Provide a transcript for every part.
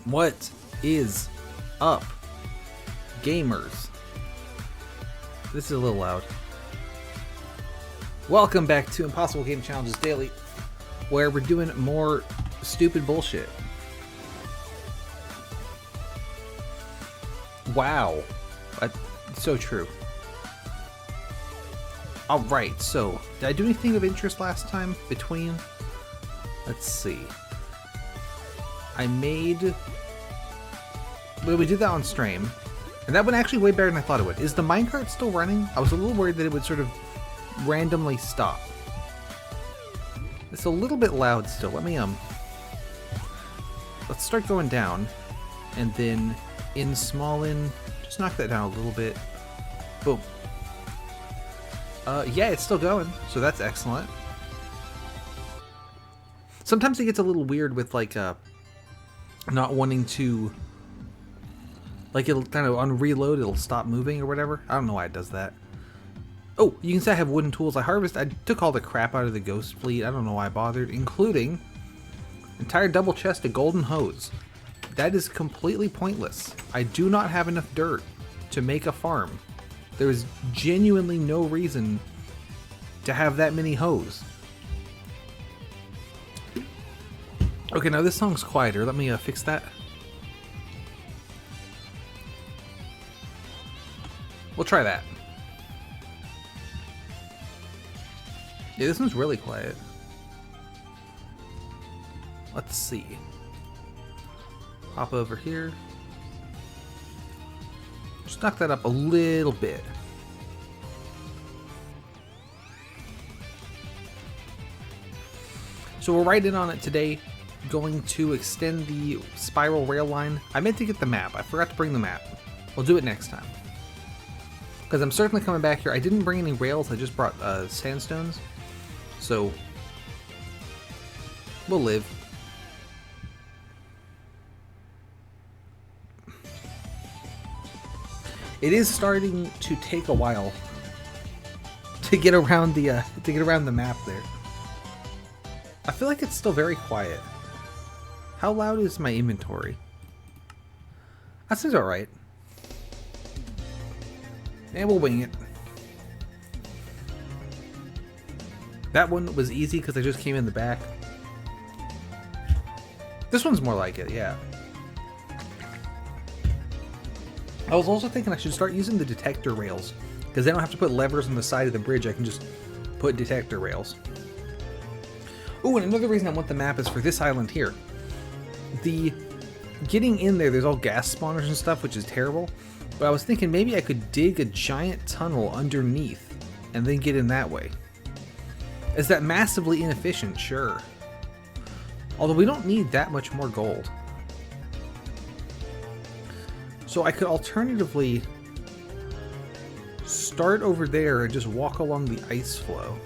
What is up, gamers? This is a little loud. Welcome back to Impossible Game Challenges Daily, where we're doing more stupid bullshit. Wow. That's so true. Alright, so, did I do anything of interest last time between? Let's see. We did that on stream, and that went actually way better than I thought it would. Is the minecart still running? I was a little worried that it would sort of randomly stop. It's a little bit loud still. Let's start going down, and then in small-in, just knock that down a little bit. Boom. Yeah, it's still going, so that's excellent. Sometimes it gets a little weird with, like, not wanting to, like, it'll kind of on reload, it'll stop moving or whatever. I don't know why it does that. Oh, you can see I have wooden tools. I took all the crap out of the ghost fleet. I don't know why I bothered, including entire double chest of golden hose. That is completely pointless. I do not have enough dirt to make a farm. There is genuinely no reason to have that many hose. Okay, now this song's quieter. Let me fix that. We'll try that. Yeah, this one's really quiet. Let's see. Hop over here. Just knock that up a little bit. So we're right in on it today. Going to extend the spiral rail line. I meant to get the map. I forgot to bring the map. We'll do it next time. Because I'm certainly coming back here. I didn't bring any rails. I just brought sandstones. So we'll live. It is starting to take a while to get around the map there. I feel like it's still very quiet. How loud is my inventory? That seems alright. And we'll wing it. That one was easy because I just came in the back. This one's more like it, yeah. I was also thinking I should start using the detector rails, because I don't have to put levers on the side of the bridge. I can just put detector rails. Oh, and another reason I want the map is for this island here. Getting in there's all gas spawners and stuff, which is terrible. But I was thinking maybe I could dig a giant tunnel underneath and then get in that way. Is that massively inefficient? Sure. Although we don't need that much more gold. So I could alternatively start over there and just walk along the ice flow.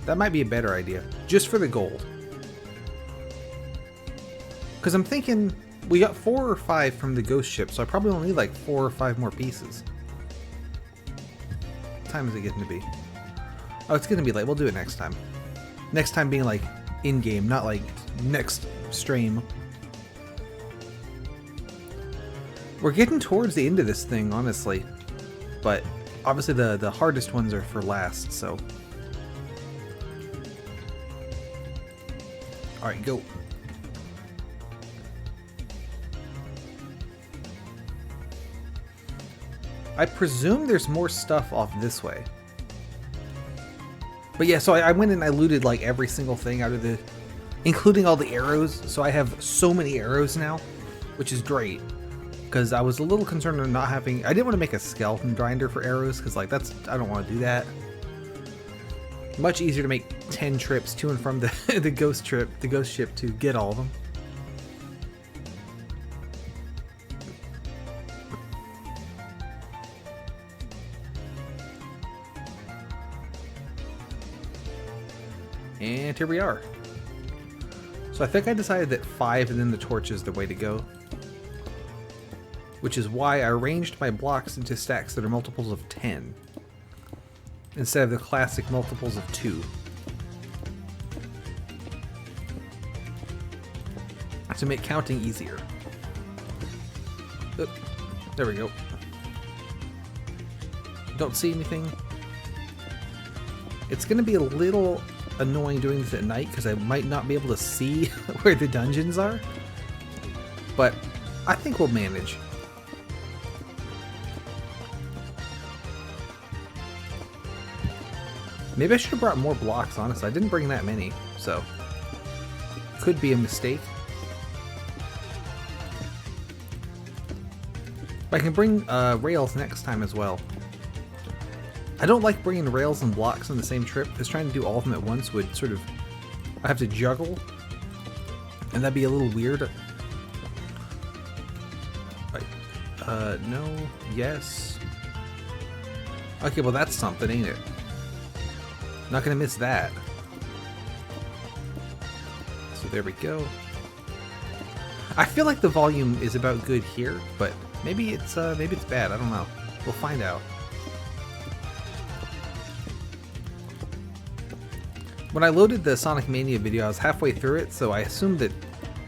That might be a better idea, just for the gold. Because I'm thinking we got 4 or 5 from the ghost ship, so I probably only need like 4 or 5 more pieces. What time is it getting to be? Oh, it's going to be late. We'll do it next time. Next time being like in-game, not like next stream. We're getting towards the end of this thing, honestly. But obviously the hardest ones are for last, so. Alright, go. I presume there's more stuff off this way. But yeah, so I went and I looted like every single thing out of the, including all the arrows. So I have so many arrows now, which is great. Because I was a little concerned of not having, I didn't want to make a skeleton grinder for arrows, because like I don't want to do that. Much easier to make 10 trips to and from the ghost ship to get all of them. And here we are. So I think I decided that 5 and then the torch is the way to go. Which is why I arranged my blocks into stacks that are multiples of 10. Instead of the classic multiples of 2. to make counting easier. Oop, there we go. Don't see anything. It's going to be a little annoying doing this at night because I might not be able to see where the dungeons are. But I think we'll manage. Maybe I should have brought more blocks, honestly. I didn't bring that many, so could be a mistake. But I can bring rails next time as well. I don't like bringing rails and blocks on the same trip, because trying to do all of them at once would sort of... I have to juggle, and that'd be a little weird. No, yes. Okay, well that's something, ain't it? Not gonna miss that. So there we go. I feel like the volume is about good here, but maybe it's bad. I don't know. We'll find out. When I loaded the Sonic Mania video, I was halfway through it, so I assumed that...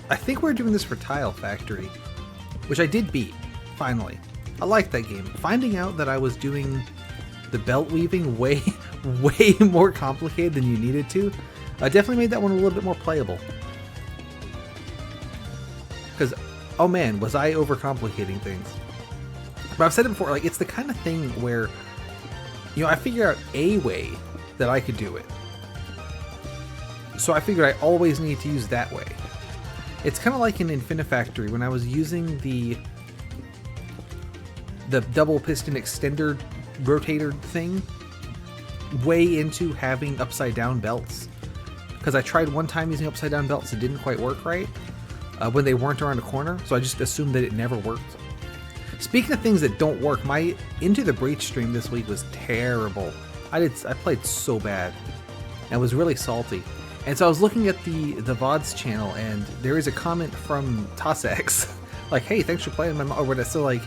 I think we're doing this for Tile Factory, which I did beat, finally. I liked that game. Finding out that I was doing the belt weaving way more complicated than you needed to, definitely made that one a little bit more playable. Because, oh man, was I overcomplicating things. But I've said it before, like, it's the kind of thing where, you know, I figured out a way that I could do it. So I figured I always need to use that way. It's kind of like in Infinifactory when I was using the double piston extender rotator thing way into having upside down belts. Because I tried one time using upside down belts, it didn't quite work right when they weren't around a corner, so I just assumed that it never worked. Speaking of things that don't work, my Into the Breach stream this week was terrible. I played so bad and was really salty. And so I was looking at the VODs channel, and there is a comment from pt6 like, hey, thanks for playing my mod. So like,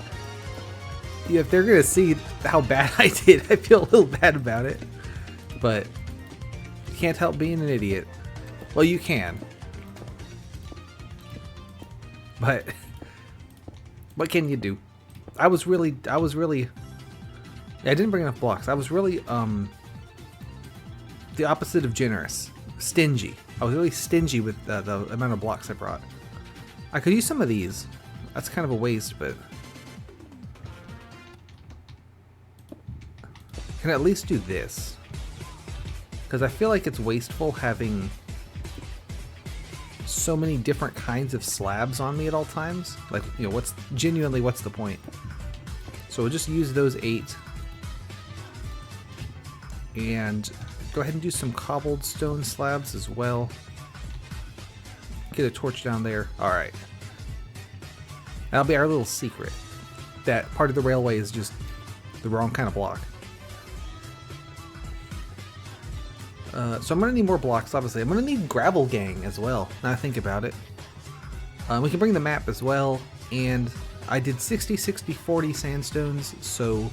yeah, if they're gonna see how bad I did, I feel a little bad about it. But you can't help being an idiot. Well, you can. But what can you do? I didn't bring enough blocks. I was really the opposite of generous. Stingy. I was really stingy with the amount of blocks I brought. I could use some of these. That's kind of a waste, but can at least do this. Because I feel like it's wasteful having so many different kinds of slabs on me at all times. Like, you know, what's the point? So we'll just use those 8. And go ahead and do some cobbled stone slabs as well. Get a torch down there. Alright. That'll be our little secret. That part of the railway is just the wrong kind of block. So I'm going to need more blocks, obviously. I'm going to need gravel gang as well, now I think about it. We can bring the map as well, and I did 60, 60, 40 sandstones, so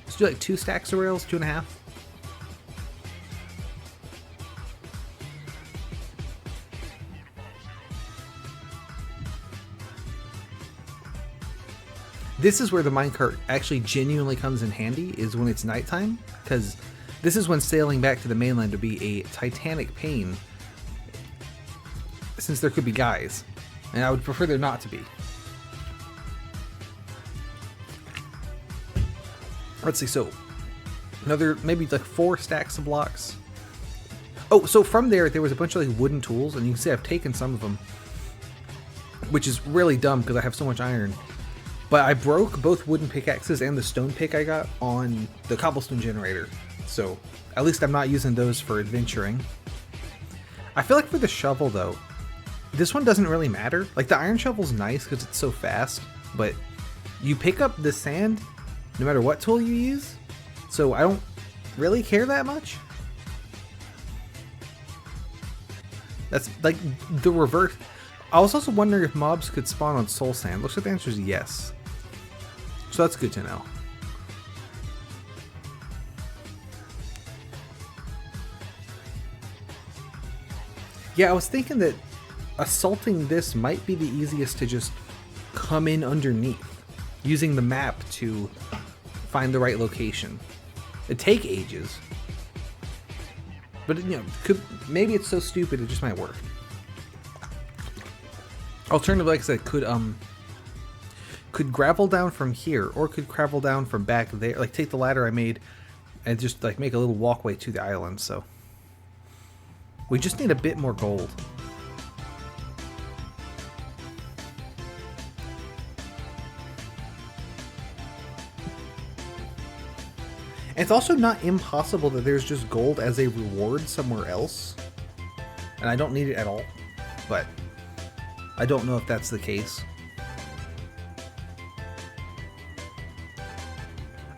let's do like 2 stacks of rails, 2.5. This is where the minecart actually genuinely comes in handy, is when it's nighttime, because this is when sailing back to the mainland would be a titanic pain, since there could be guys, and I would prefer there not to be. Let's see, so another maybe like 4 stacks of blocks. Oh, so from there was a bunch of like wooden tools, and you can see I've taken some of them, which is really dumb because I have so much iron. But I broke both wooden pickaxes and the stone pick I got on the cobblestone generator. So at least I'm not using those for adventuring. I feel like for the shovel though, this one doesn't really matter. Like the iron shovel's nice because it's so fast, but you pick up the sand no matter what tool you use. So I don't really care that much. That's like the reverse. I was also wondering if mobs could spawn on soul sand. Looks like the answer is yes. So that's good to know. Yeah, I was thinking that assaulting this might be the easiest to just come in underneath, using the map to find the right location. It'd take ages, but you know, maybe it's so stupid it just might work. Alternatively, like I said, could gravel down from here, or could gravel down from back there. Like take the ladder I made and just like make a little walkway to the island. So we just need a bit more gold. And it's also not impossible that there's just gold as a reward somewhere else. And I don't need it at all, but I don't know if that's the case.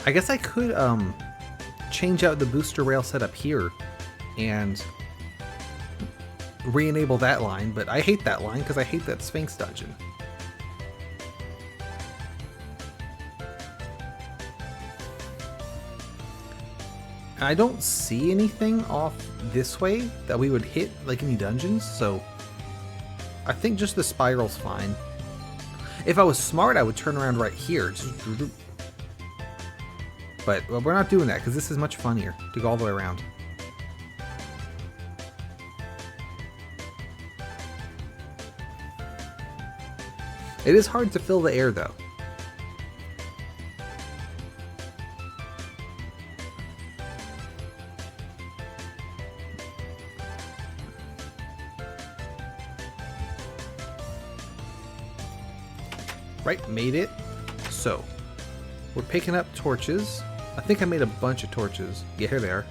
I guess I could change out the booster rail setup here and re-enable that line, but I hate that line because I hate that Sphinx dungeon. And I don't see anything off this way that we would hit, like any dungeons, so I think just the spiral's fine. If I was smart, I would turn around right here. But we're not doing that because this is much funnier to go all the way around. It is hard to fill the air though. Right, made it. So, we're picking up torches. I think I made a bunch of torches. Yeah, here they are.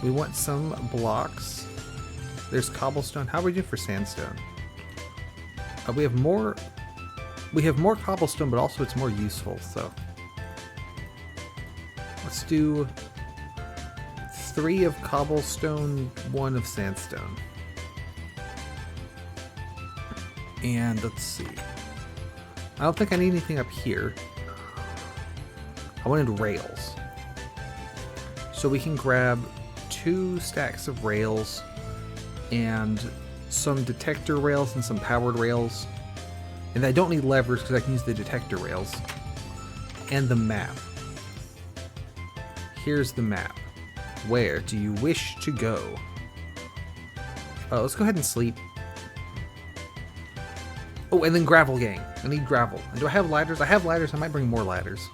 We want some blocks. There's cobblestone. How are we doing for sandstone? We have more cobblestone, but also it's more useful, so let's do 3 of cobblestone, 1 of sandstone. And let's see. I don't think I need anything up here. I wanted rails. So we can grab 2 stacks of rails and some detector rails and some powered rails. And I don't need levers because I can use the detector rails. And the map. Here's the map. Where do you wish to go? Let's go ahead and sleep. Oh, and then gravel gang. I need gravel. And do I have ladders? I have ladders. I might bring more ladders.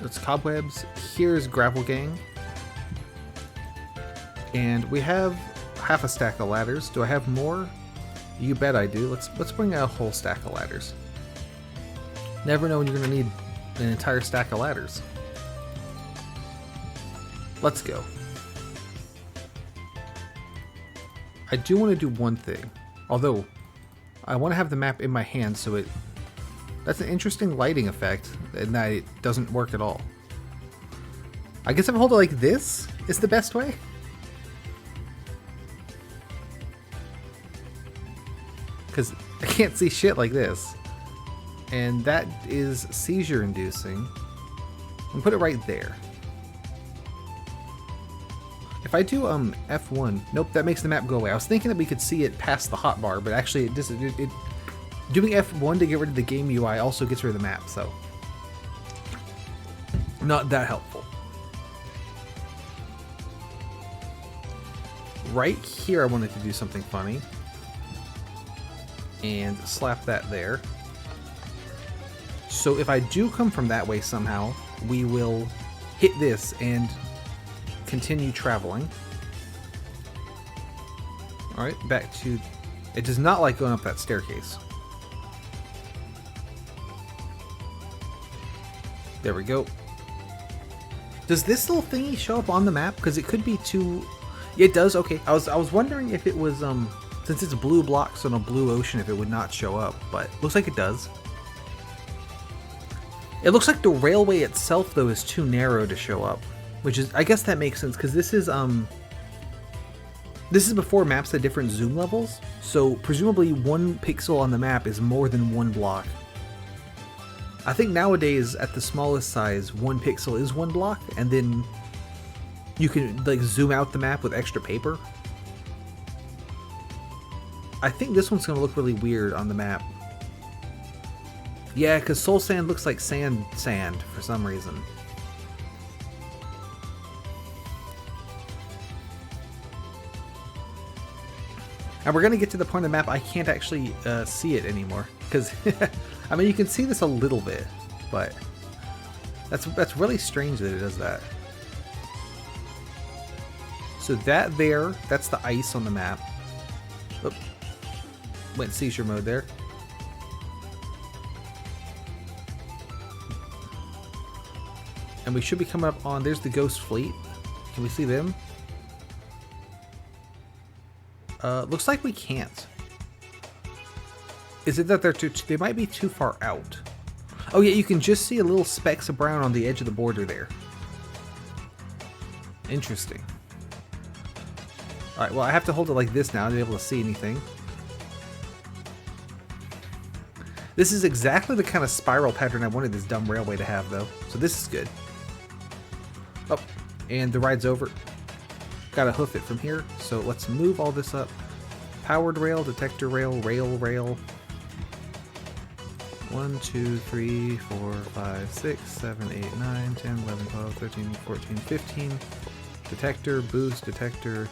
That's cobwebs. Here's gravel gang. And we have half a stack of ladders. Do I have more? You bet I do. Let's bring a whole stack of ladders. Never know when you're going to need an entire stack of ladders. Let's go. I do want to do one thing, although I want to have the map in my hand so that's an interesting lighting effect and that it doesn't work at all. I guess if I hold it like this is the best way. Because I can't see shit like this. And that is seizure inducing. And put it right there. If I do F1, nope, that makes the map go away. I was thinking that we could see it past the hotbar, but actually it doesn't. Doing F1 to get rid of the game UI also gets rid of the map, so not that helpful. Right here I wanted to do something funny. And slap that there. So if I do come from that way somehow, we will hit this and continue traveling. Alright, back to... It does not like going up that staircase. There we go. Does this little thingy show up on the map? Because it could be too... It does? Okay. I was wondering if it was, since it's blue blocks on a blue ocean, if it would not show up, but looks like it does. It looks like the railway itself, though, is too narrow to show up. Which is, I guess that makes sense, because this is before maps had different zoom levels, so presumably 1 pixel on the map is more than 1 block. I think nowadays, at the smallest size, 1 pixel is 1 block, and then you can like zoom out the map with extra paper. I think this one's gonna look really weird on the map. Yeah, because soul sand looks like sand for some reason. And we're gonna get to the point of the map I can't actually see it anymore, because I mean you can see this a little bit, but that's really strange that it does that. So that's the ice on the map. Oop. Went seizure mode there. And we should be coming up on, there's the ghost fleet. Can we see them? Looks like we can't. Is it that they might be too far out? Oh yeah, you can just see a little specks of brown on the edge of the border there. Interesting. Alright, well I have to hold it like this now to be able to see anything. This is exactly the kind of spiral pattern I wanted this dumb railway to have though, so this is good. Oh, and the ride's over. Gotta hoof it from here, so let's move all this up. Powered rail, detector rail, rail. 1, 2, 3, 4, 5, 6, 7, 8, 9, 10, 11, 12, 13, 14, 15. Detector, boost, detector.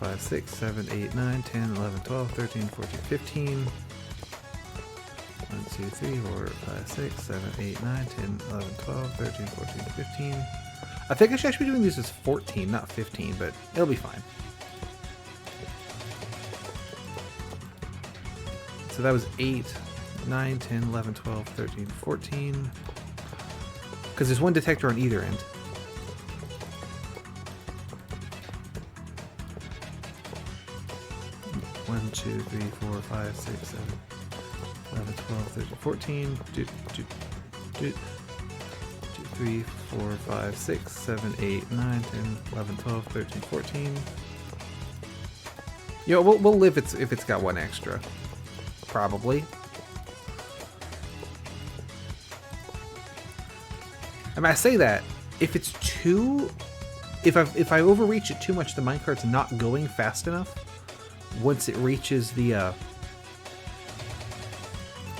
5, 6, 7, 8, 9, 10, 11, 12, 13, 14, 15. 1, 2, 3, 4, 5, 6, 7, 8, 9, 10, 11, 12, 13, 14, 15. I think I should actually be doing these as 14, not 15, but it'll be fine. So that was 8, 9, 10, 11, 12, 13, 14. Because there's one detector on either end. One, 2, 3, 4, 5, 6, 7, 11, 12, 13, 14. 2, 3, 4, 5, 6, 7, 8, 9, 10, 11, 12, 13, 14. You know, we'll live if it's got one extra. Probably. And I say that if it's too, if I overreach it too much, the minecart's not going fast enough. Once it reaches the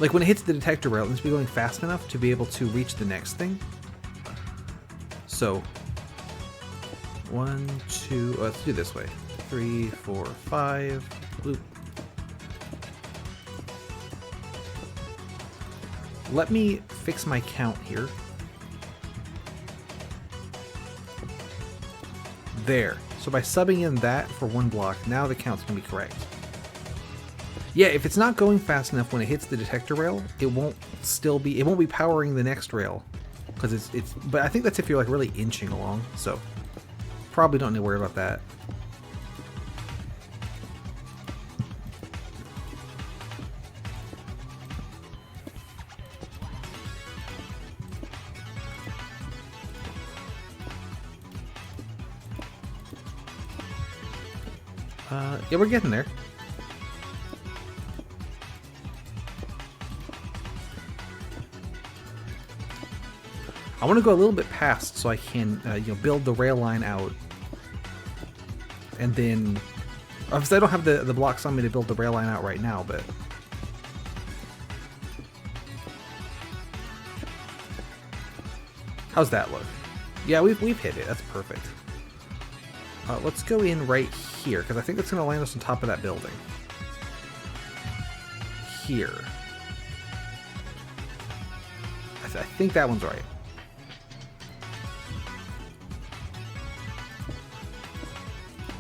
like when it hits the detector rail, it needs to be going fast enough to be able to reach the next thing. So 1, 2, let's do this way. 3, 4, 5. Bloop. Let me fix my count here. There. So by subbing in that for one block, now the count's gonna be correct. Yeah, if it's not going fast enough when it hits the detector rail, it won't be powering the next rail. Because but I think that's if you're like really inching along, so probably don't need to worry about that. Yeah, we're getting there. I want to go a little bit past so I can, build the rail line out. And then, obviously I don't have the blocks on me to build the rail line out right now, but how's that look? Yeah, we've hit it. That's perfect. Let's go in right here, because I think that's going to land us on top of that building. Here. I think that one's right.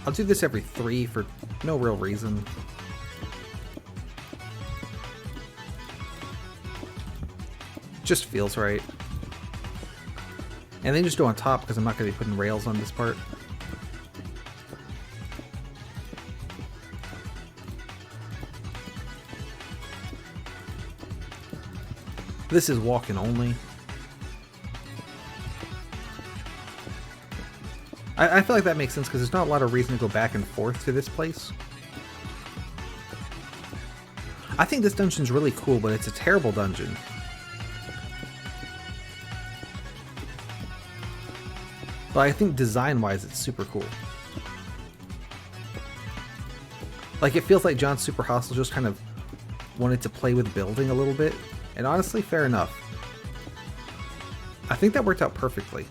I'll do this every 3 for no real reason. Just feels right. And then just go on top, because I'm not going to be putting rails on this part. This is walking only. I feel like that makes sense because there's not a lot of reason to go back and forth to this place. I think this dungeon's really cool, but it's a terrible dungeon. But I think design-wise, it's super cool. Like, it feels like John Super Hostile just kind of wanted to play with building a little bit. And honestly, fair enough. I think that worked out perfectly.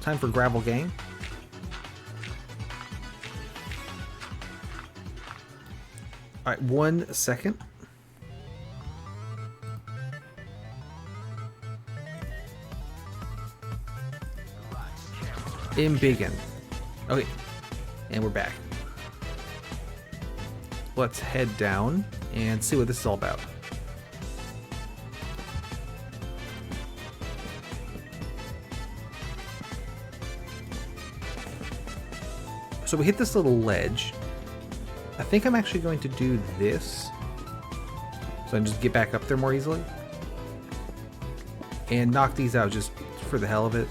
Time for Gravel Gang. Alright, 1 second. Embiggen. Okay, and we're back. Let's head down and see what this is all about. So we hit this little ledge. I think I'm actually going to do this, so I can just get back up there more easily. And knock these out just for the hell of it.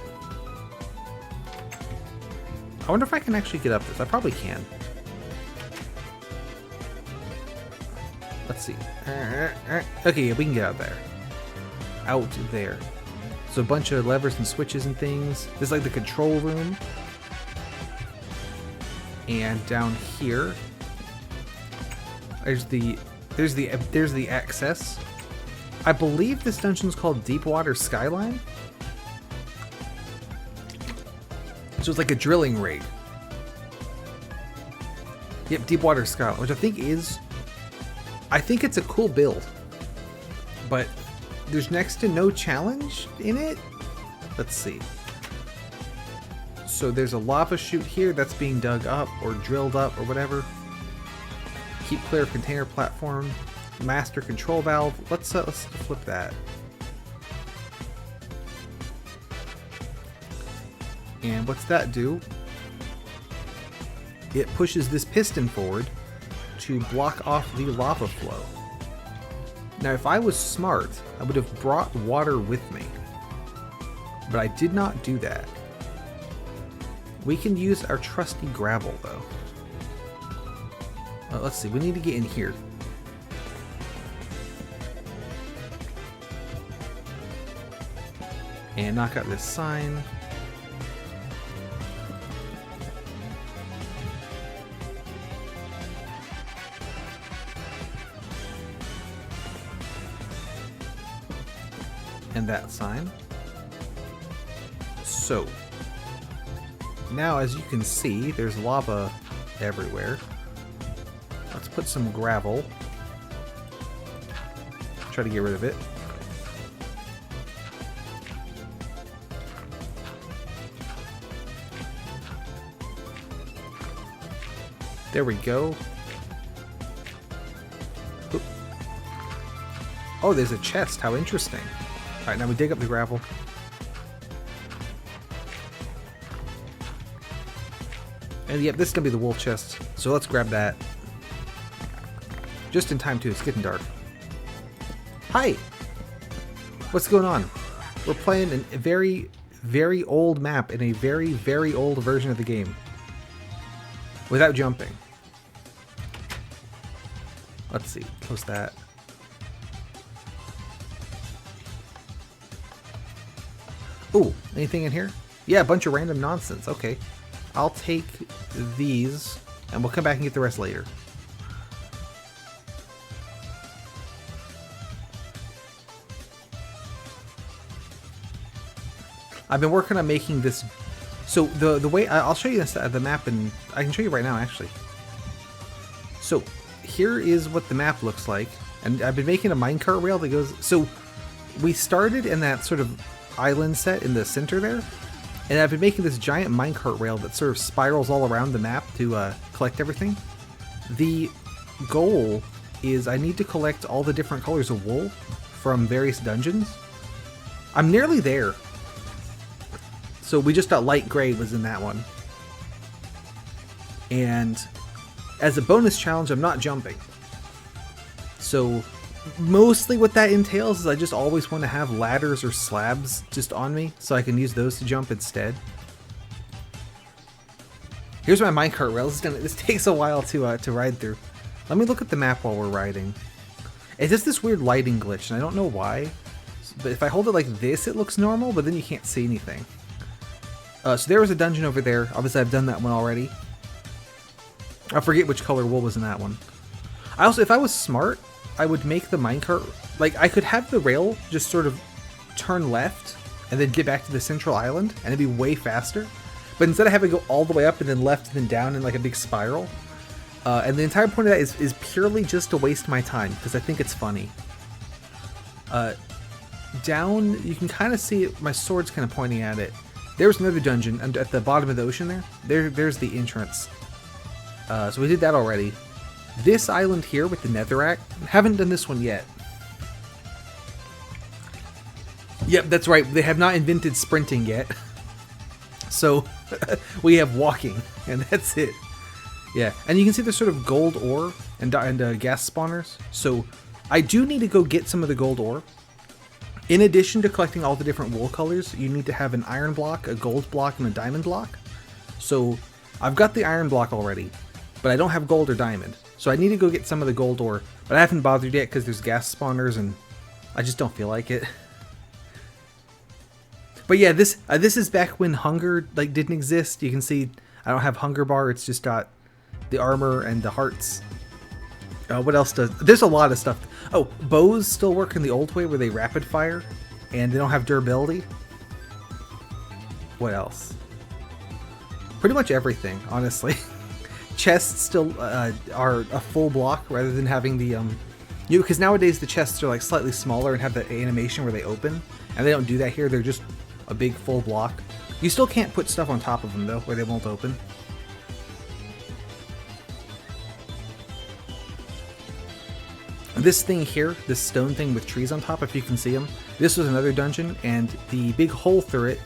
I wonder if I can actually get up this. I probably can. Let's see. Okay, yeah, we can get out there. Out there. So a bunch of levers and switches and things. This is like the control room. And down here, there's the access. I believe this dungeon's called Deep Water Skyline. So it's like a drilling rig. Yep, Deep Water Skyline, which I think it's a cool build. But there's next to no challenge in it. Let's see. So there's a lava chute here that's being dug up or drilled up or whatever. Keep clear of container platform. Master control valve. Let's flip that. And what's that do? It pushes this piston forward to block off the lava flow. Now, if I was smart, I would have brought water with me. But I did not do that. We can use our trusty gravel, though. Let's see, we need to get in here. And knock out this sign. And that sign. So, now as you can see, there's lava everywhere. Let's put some gravel. Try to get rid of it. There we go. Oop. Oh, there's a chest. How interesting. Alright, now we dig up the gravel. And yep, this is going to be the wool chest. So let's grab that. Just in time too, it's getting dark. Hi! What's going on? We're playing a very, very old map in a very, very old version of the game. Without jumping. Let's see, close that. Ooh, anything in here? Yeah, a bunch of random nonsense. Okay. I'll take these, and we'll come back and get the rest later. I've been working on making this. So the way I'll show you this the map, and I can show you right now actually. So here is what the map looks like, and I've been making a minecart rail that goes. So we started in that sort of island set in the center there. And I've been making this giant minecart rail that sort of spirals all around the map to collect everything. The goal is I need to collect all the different colors of wool from various dungeons. I'm nearly there. So we just got light gray was in that one. And as a bonus challenge, I'm not jumping. So mostly what that entails is I just always want to have ladders or slabs just on me so I can use those to jump instead. Here's my minecart rail. This takes a while to ride through. Let me look at the map while we're riding. It's just this weird lighting glitch, and I don't know why. But if I hold it like this, it looks normal, but then you can't see anything. So there was a dungeon over there. Obviously, I've done that one already. I forget which color wool was in that one. I also, if I was smart, I would make the minecart, like, I could have the rail just sort of turn left and then get back to the central island, and it'd be way faster. But instead of having to go all the way up and then left and then down in like a big spiral, and the entire point of that is purely just to waste my time, because I think it's funny. Down, you can kind of see it, my sword's kind of pointing at it. There's another dungeon at the bottom of the ocean there. There's the entrance. So we did that already. This island here with the netherrack, haven't done this one yet. Yep, that's right. They have not invented sprinting yet. So we have walking, and that's it. Yeah, and you can see there's sort of gold ore and gas spawners. So I do need to go get some of the gold ore. In addition to collecting all the different wool colors, you need to have an iron block, a gold block, and a diamond block. So I've got the iron block already, but I don't have gold or diamond. So I need to go get some of the gold ore, but I haven't bothered yet because there's gas spawners and I just don't feel like it. But yeah, this is back when hunger like didn't exist. You can see I don't have hunger bar. It's just got the armor and the hearts. What else does? There's a lot of stuff. Oh, bows still work in the old way where they rapid fire, and they don't have durability. What else? Pretty much everything, honestly. Chests still are a full block rather than having the because nowadays the chests are like slightly smaller and have that animation where they open, and they don't do that here. They're just a big full block. You still can't put stuff on top of them though, where they won't open. This thing here, this stone thing with trees on top, if you can see them, this was another dungeon, and the big hole through it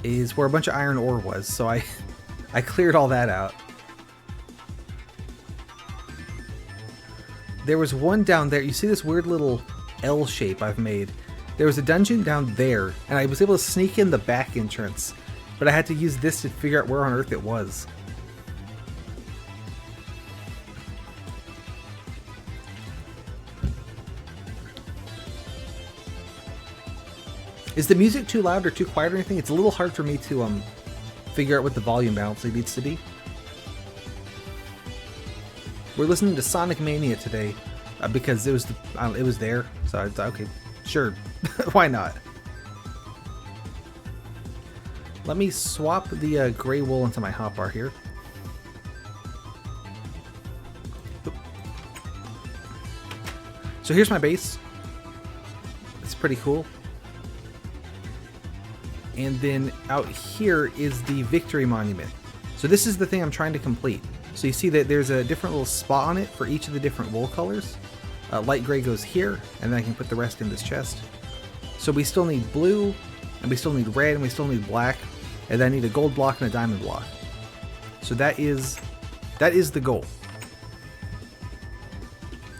is where a bunch of iron ore was, so I cleared all that out. There was one down there, you see this weird little L shape I've made. There was a dungeon down there, and I was able to sneak in the back entrance, but I had to use this to figure out where on earth it was. Is the music too loud or too quiet or anything? It's a little hard for me to figure out what the volume balance needs to be. We're listening to Sonic Mania today because it was there, so I thought, okay, sure, why not? Let me swap the gray wool into my hotbar here. So here's my base. It's pretty cool. And then out here is the Victory Monument. So this is the thing I'm trying to complete. So you see that there's a different little spot on it for each of the different wool colors. Light gray goes here, and then I can put the rest in this chest. So we still need blue, and we still need red, and we still need black, and then I need a gold block and a diamond block. So that is the goal.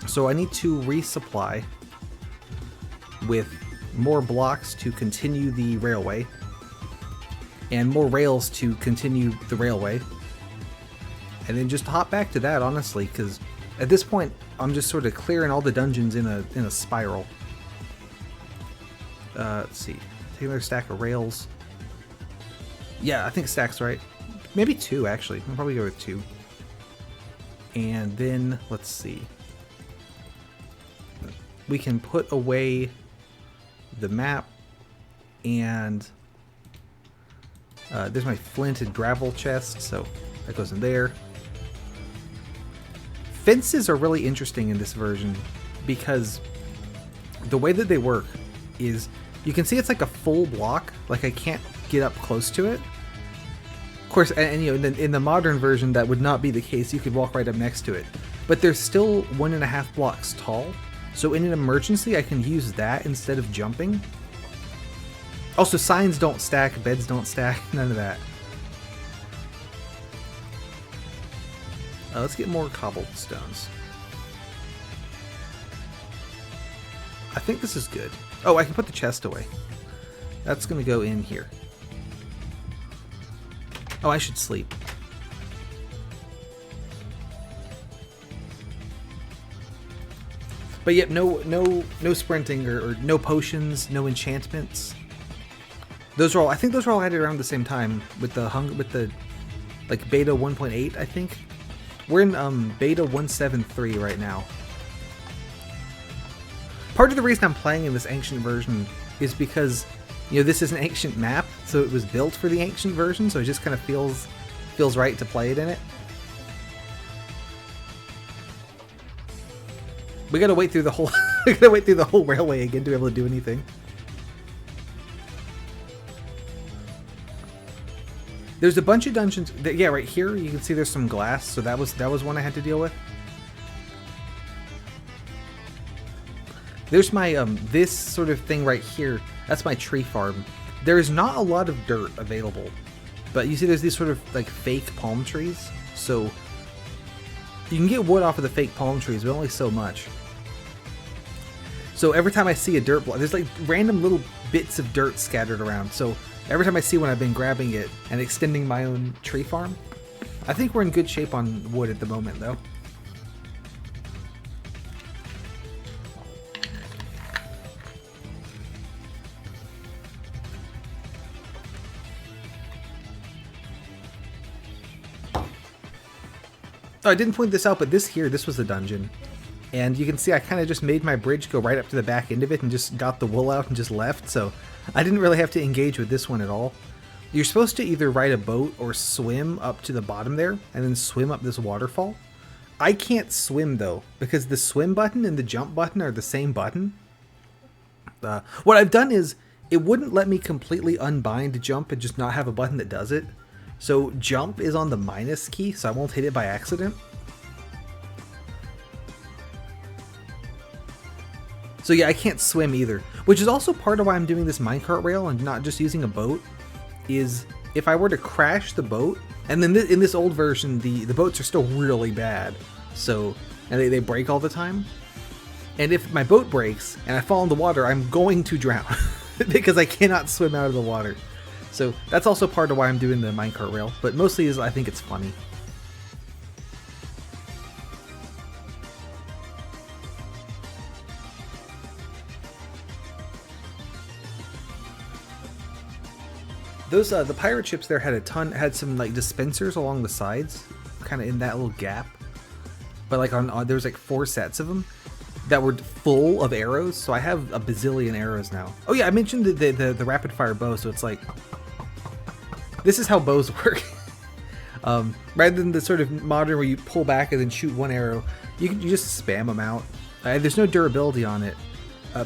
So I need to resupply with more blocks to continue the railway, and more rails to continue the railway, and then just hop back to that, honestly, because at this point I'm just sort of clearing all the dungeons in a spiral. Let's see, take another stack of rails. Yeah, I think stack's right. Maybe 2 actually. I'll probably go with 2. And then let's see, we can put away the map, and there's my flint and gravel chest, so that goes in there. Fences are really interesting in this version because the way that they work is you can see it's like a full block, like I can't get up close to it. Of course, and you know, in the modern version that would not be the case. You could walk right up next to it, but they're still 1.5 blocks tall. So in an emergency, I can use that instead of jumping. Also, signs don't stack, beds don't stack, none of that. Let's get more cobblestones. I think this is good. Oh, I can put the chest away. That's going to go in here. Oh, I should sleep. But yet, no sprinting or no potions, no enchantments. Those are all, I think those were all added around the same time with the like beta 1.8, I think. We're in beta 1.7.3 right now. Part of the reason I'm playing in this ancient version is because, you know, this is an ancient map, so it was built for the ancient version, so it just kind of feels right to play it in it. We gotta wait through the whole we gotta wait through the whole railway again to be able to do anything. There's a bunch of dungeons. Yeah, right here you can see there's some glass, so that was one I had to deal with. There's my this sort of thing right here. That's my tree farm. There is not a lot of dirt available, but you see there's these sort of like fake palm trees. So you can get wood off of the fake palm trees, but only so much. So every time I see a dirt block, there's like random little bits of dirt scattered around. So every time I see one, I've been grabbing it and extending my own tree farm. I think we're in good shape on wood at the moment, though. Oh, I didn't point this out, but this was the dungeon. And you can see I kind of just made my bridge go right up to the back end of it and just got the wool out and just left, so I didn't really have to engage with this one at all. You're supposed to either ride a boat or swim up to the bottom there and then swim up this waterfall. I can't swim though, because the swim button and the jump button are the same button. What I've done is, it wouldn't let me completely unbind jump and just not have a button that does it. So jump is on the minus key, so I won't hit it by accident. So yeah, I can't swim either, which is also part of why I'm doing this minecart rail and not just using a boat, is if I were to crash the boat, and then in this old version, the boats are still really bad, so, and they break all the time, and if my boat breaks and I fall in the water, I'm going to drown, because I cannot swim out of the water. So that's also part of why I'm doing the minecart rail, but mostly is I think it's funny. Those the pirate ships there had some like dispensers along the sides, kind of in that little gap. But like on there was like 4 sets of them that were full of arrows, so I have a bazillion arrows now. Oh yeah, I mentioned the rapid fire bow, so it's like this is how bows work. Rather than the sort of modern where you pull back and then shoot one arrow, you just spam them out. There's no durability on it,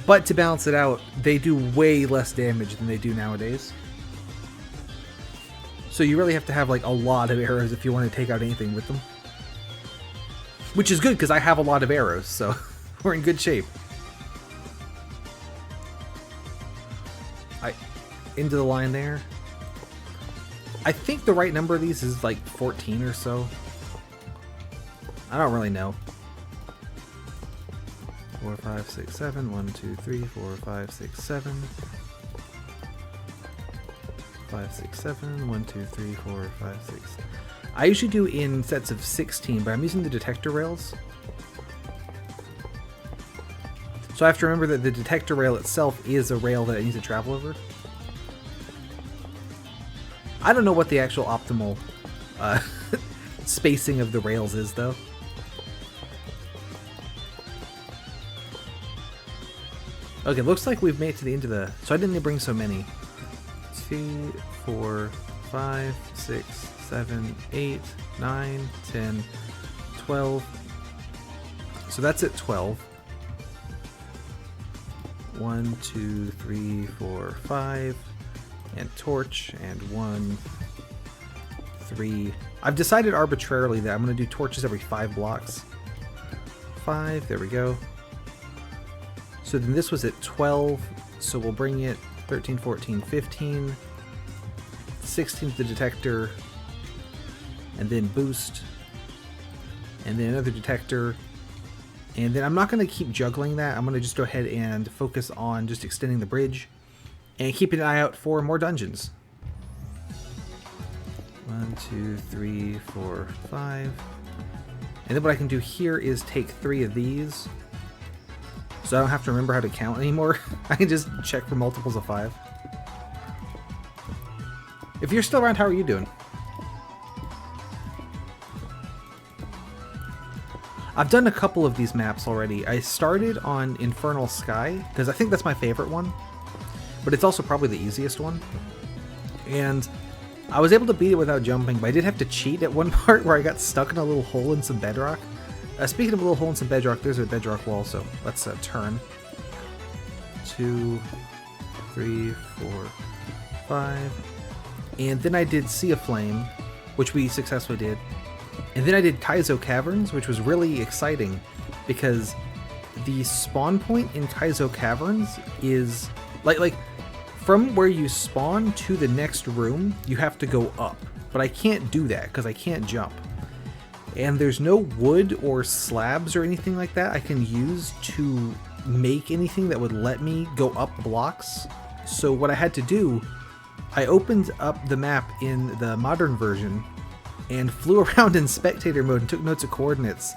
but to balance it out, they do way less damage than they do nowadays. So you really have to have like a lot of arrows if you want to take out anything with them. Which is good because I have a lot of arrows, so we're in good shape. Into the line there. I think the right number of these is like 14 or so. I don't really know. 4, 5, 6, 7. 1, 2, 3, 4, 5, 6, 7. 5, 6, 7. 1, 2, 3, 4, 5, 6. I usually do in sets of 16, but I'm using the detector rails. So I have to remember that the detector rail itself is a rail that I need to travel over. I don't know what the actual optimal spacing of the rails is, though. Okay, looks like we've made it to the end of the... So I didn't bring so many. 2, 4, 5, 6, 7, 8, 9, 10, 12. So that's at 12. 1, 2, 3, 4, 5. And torch, and 1, 3. I've decided arbitrarily that I'm going to do torches every 5 blocks. 5, there we go. So then this was at 12, so we'll bring it 13, 14, 15. 16 to the detector, and then boost, and then another detector, and then I'm not going to keep juggling that. I'm going to just go ahead and focus on just extending the bridge and keeping an eye out for more dungeons. 1, 2, 3, 4, 5. And then what I can do here is take 3 of these, so I don't have to remember how to count anymore. I can just check for multiples of 5. If you're still around, how are you doing? I've done a couple of these maps already. I started on Infernal Sky, because I think that's my favorite one. But it's also probably the easiest one. And I was able to beat it without jumping, but I did have to cheat at one part where I got stuck in a little hole in some bedrock. Speaking of a little hole in some bedrock, there's a bedrock wall, so let's turn. 2, 3, 4, 5. And then I did Sea of Flame, which we successfully did. And then I did Kaizo Caverns, which was really exciting because the spawn point in Kaizo Caverns is like from where you spawn to the next room, you have to go up. But I can't do that because I can't jump. And there's no wood or slabs or anything like that I can use to make anything that would let me go up blocks. So what I had to do, I opened up the map in the modern version and flew around in spectator mode and took notes of coordinates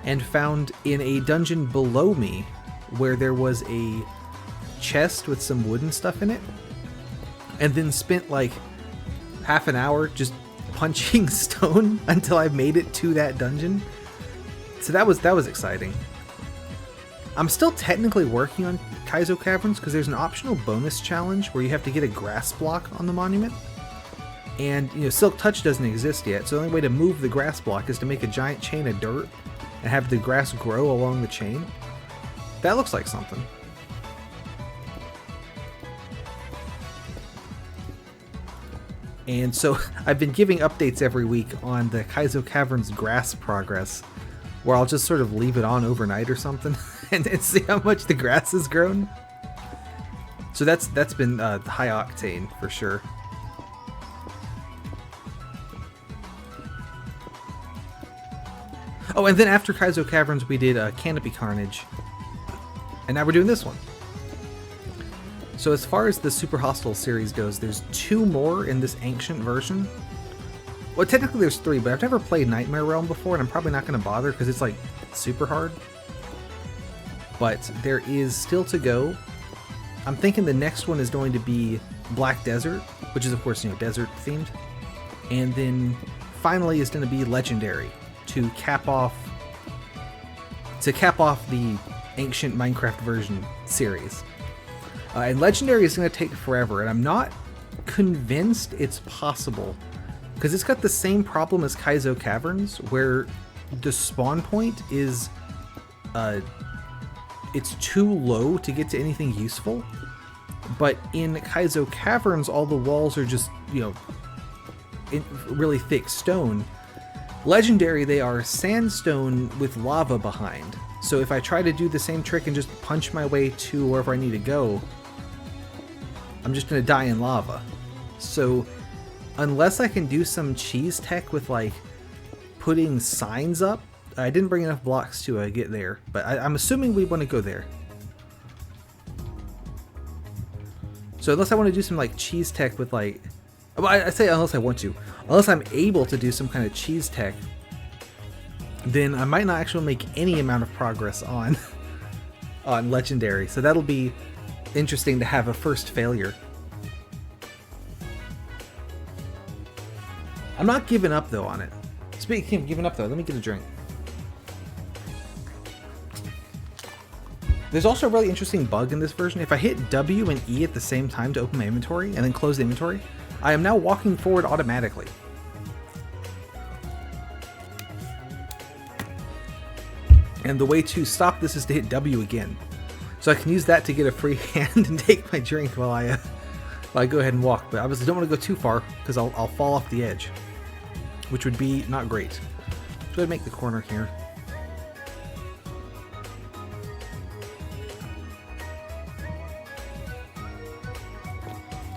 and found in a dungeon below me where there was a chest with some wooden stuff in it, and then spent like half an hour just punching stone until I made it to that dungeon. So that was exciting. I'm still technically working on Kaizo Caverns because there's an optional bonus challenge where you have to get a grass block on the monument. And, you know, Silk Touch doesn't exist yet, so the only way to move the grass block is to make a giant chain of dirt and have the grass grow along the chain. That looks like something. And so I've been giving updates every week on the Kaizo Caverns grass progress, where I'll just sort of leave it on overnight or something and see how much the grass has grown. So that's been high octane for sure. Oh, and then after Kaizo Caverns we did Canopy Carnage, and now we're doing this one. So as far as the Super Hostile series goes, there's 2 more in this ancient version. Well, technically there's 3, but I've never played Nightmare Realm before, and I'm probably not going to bother because it's like super hard. But there is still to go. I'm thinking the next one is going to be Black Desert, which is of course, you know, desert themed. And then finally is going to be Legendary to cap off the ancient Minecraft version series. And Legendary is going to take forever, and I'm not convinced it's possible, because it's got the same problem as Kaizo Caverns, where the spawn point is, it's too low to get to anything useful. But in Kaizo Caverns, all the walls are just, you know, really thick stone. Legendary, they are sandstone with lava behind. So if I try to do the same trick and just punch my way to wherever I need to go, I'm just going to die in lava. So unless I can do some cheese tech with like putting signs up, I didn't bring enough blocks to get there, but I'm assuming we want to go there. So unless I want to do some like cheese tech with like, well, I say unless I want to, unless I'm able to do some kind of cheese tech, then I might not actually make any amount of progress on Legendary. So that'll be interesting to have a first failure. I'm not giving up though on it. Speaking of giving up though, let me get a drink. There's also a really interesting bug in this version. If I hit W and E at the same time to open my inventory and then close the inventory, I am now walking forward automatically. And the way to stop this is to hit W again. So I can use that to get a free hand and take my drink while I go ahead and walk. But obviously don't want to go too far because I'll fall off the edge, which would be not great. So I'd make the corner here.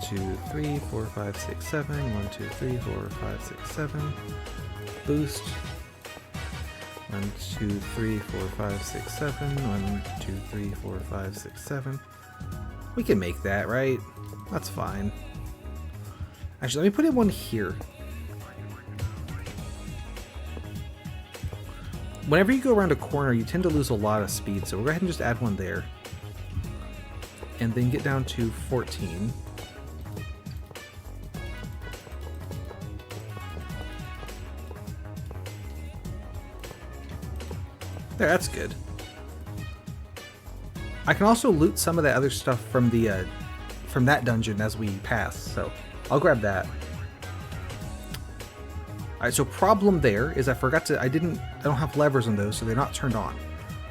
Two, 3, 4, 5, 6, 7. 1, 2, 3, 4, 5, 6, 7. Boost. 1, 2, 3, 4, 5, 6, 7. 1, 2, 3, 4, 5, 6, 7. We can make that, right? That's fine. Actually, let me put in one here. Whenever you go around a corner, you tend to lose a lot of speed, so we'll go ahead and just add one there. And then get down to 14. There, that's good. I can also loot some of that other stuff from the from that dungeon as we pass, so I'll grab that. Alright, so problem there is I don't have levers on those, so they're not turned on.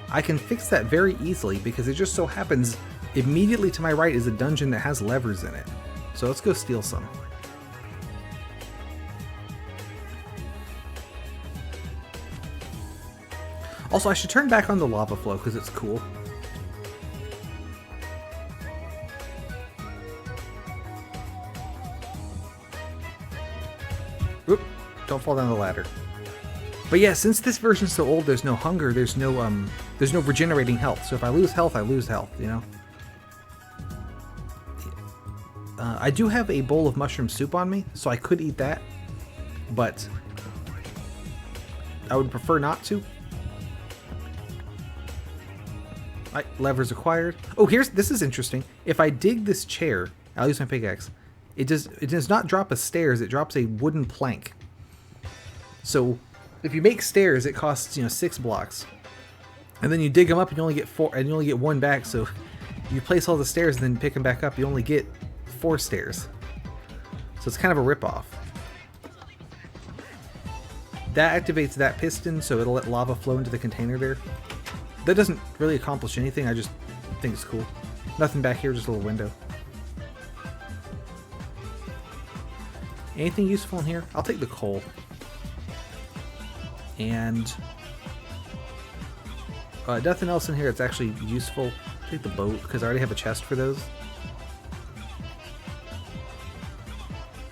I can fix that very easily because it just so happens immediately to my right is a dungeon that has levers in it. So let's go steal some. Also, I should turn back on the lava flow because it's cool. Oop, don't fall down the ladder. But yeah, since this version's so old, there's no hunger, there's no regenerating health. So if I lose health, I lose health, you know? I do have a bowl of mushroom soup on me, so I could eat that, but I would prefer not to. Levers acquired. Oh, this is interesting. If I dig this chair, I'll use my pickaxe. It does not drop a stairs, it drops a wooden plank. So if you make stairs, it costs 6 blocks. And then you dig them up and you only get 4, and you only get 1 back, so you place all the stairs and then pick them back up, you only get 4 stairs. So it's kind of a rip-off. That activates that piston, so it'll let lava flow into the container there. That doesn't really accomplish anything, I just think it's cool. Nothing back here, just a little window. Anything useful in here? I'll take the coal. And nothing else in here that's actually useful. I'll take the boat, because I already have a chest for those.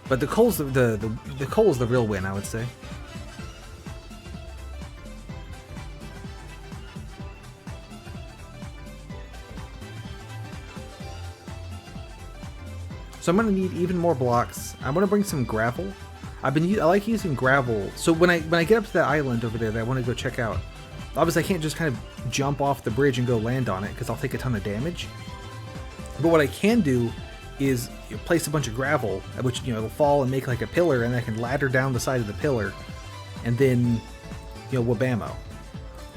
But the coal's the coal is the real win, I would say. So I'm gonna need even more blocks. I'm gonna bring some gravel. I like using gravel. So when I get up to that island over there that I want to go check out, obviously I can't just kind of jump off the bridge and go land on it because I'll take a ton of damage. But what I can do is place a bunch of gravel, which it'll fall and make like a pillar, and I can ladder down the side of the pillar, and then wabamo.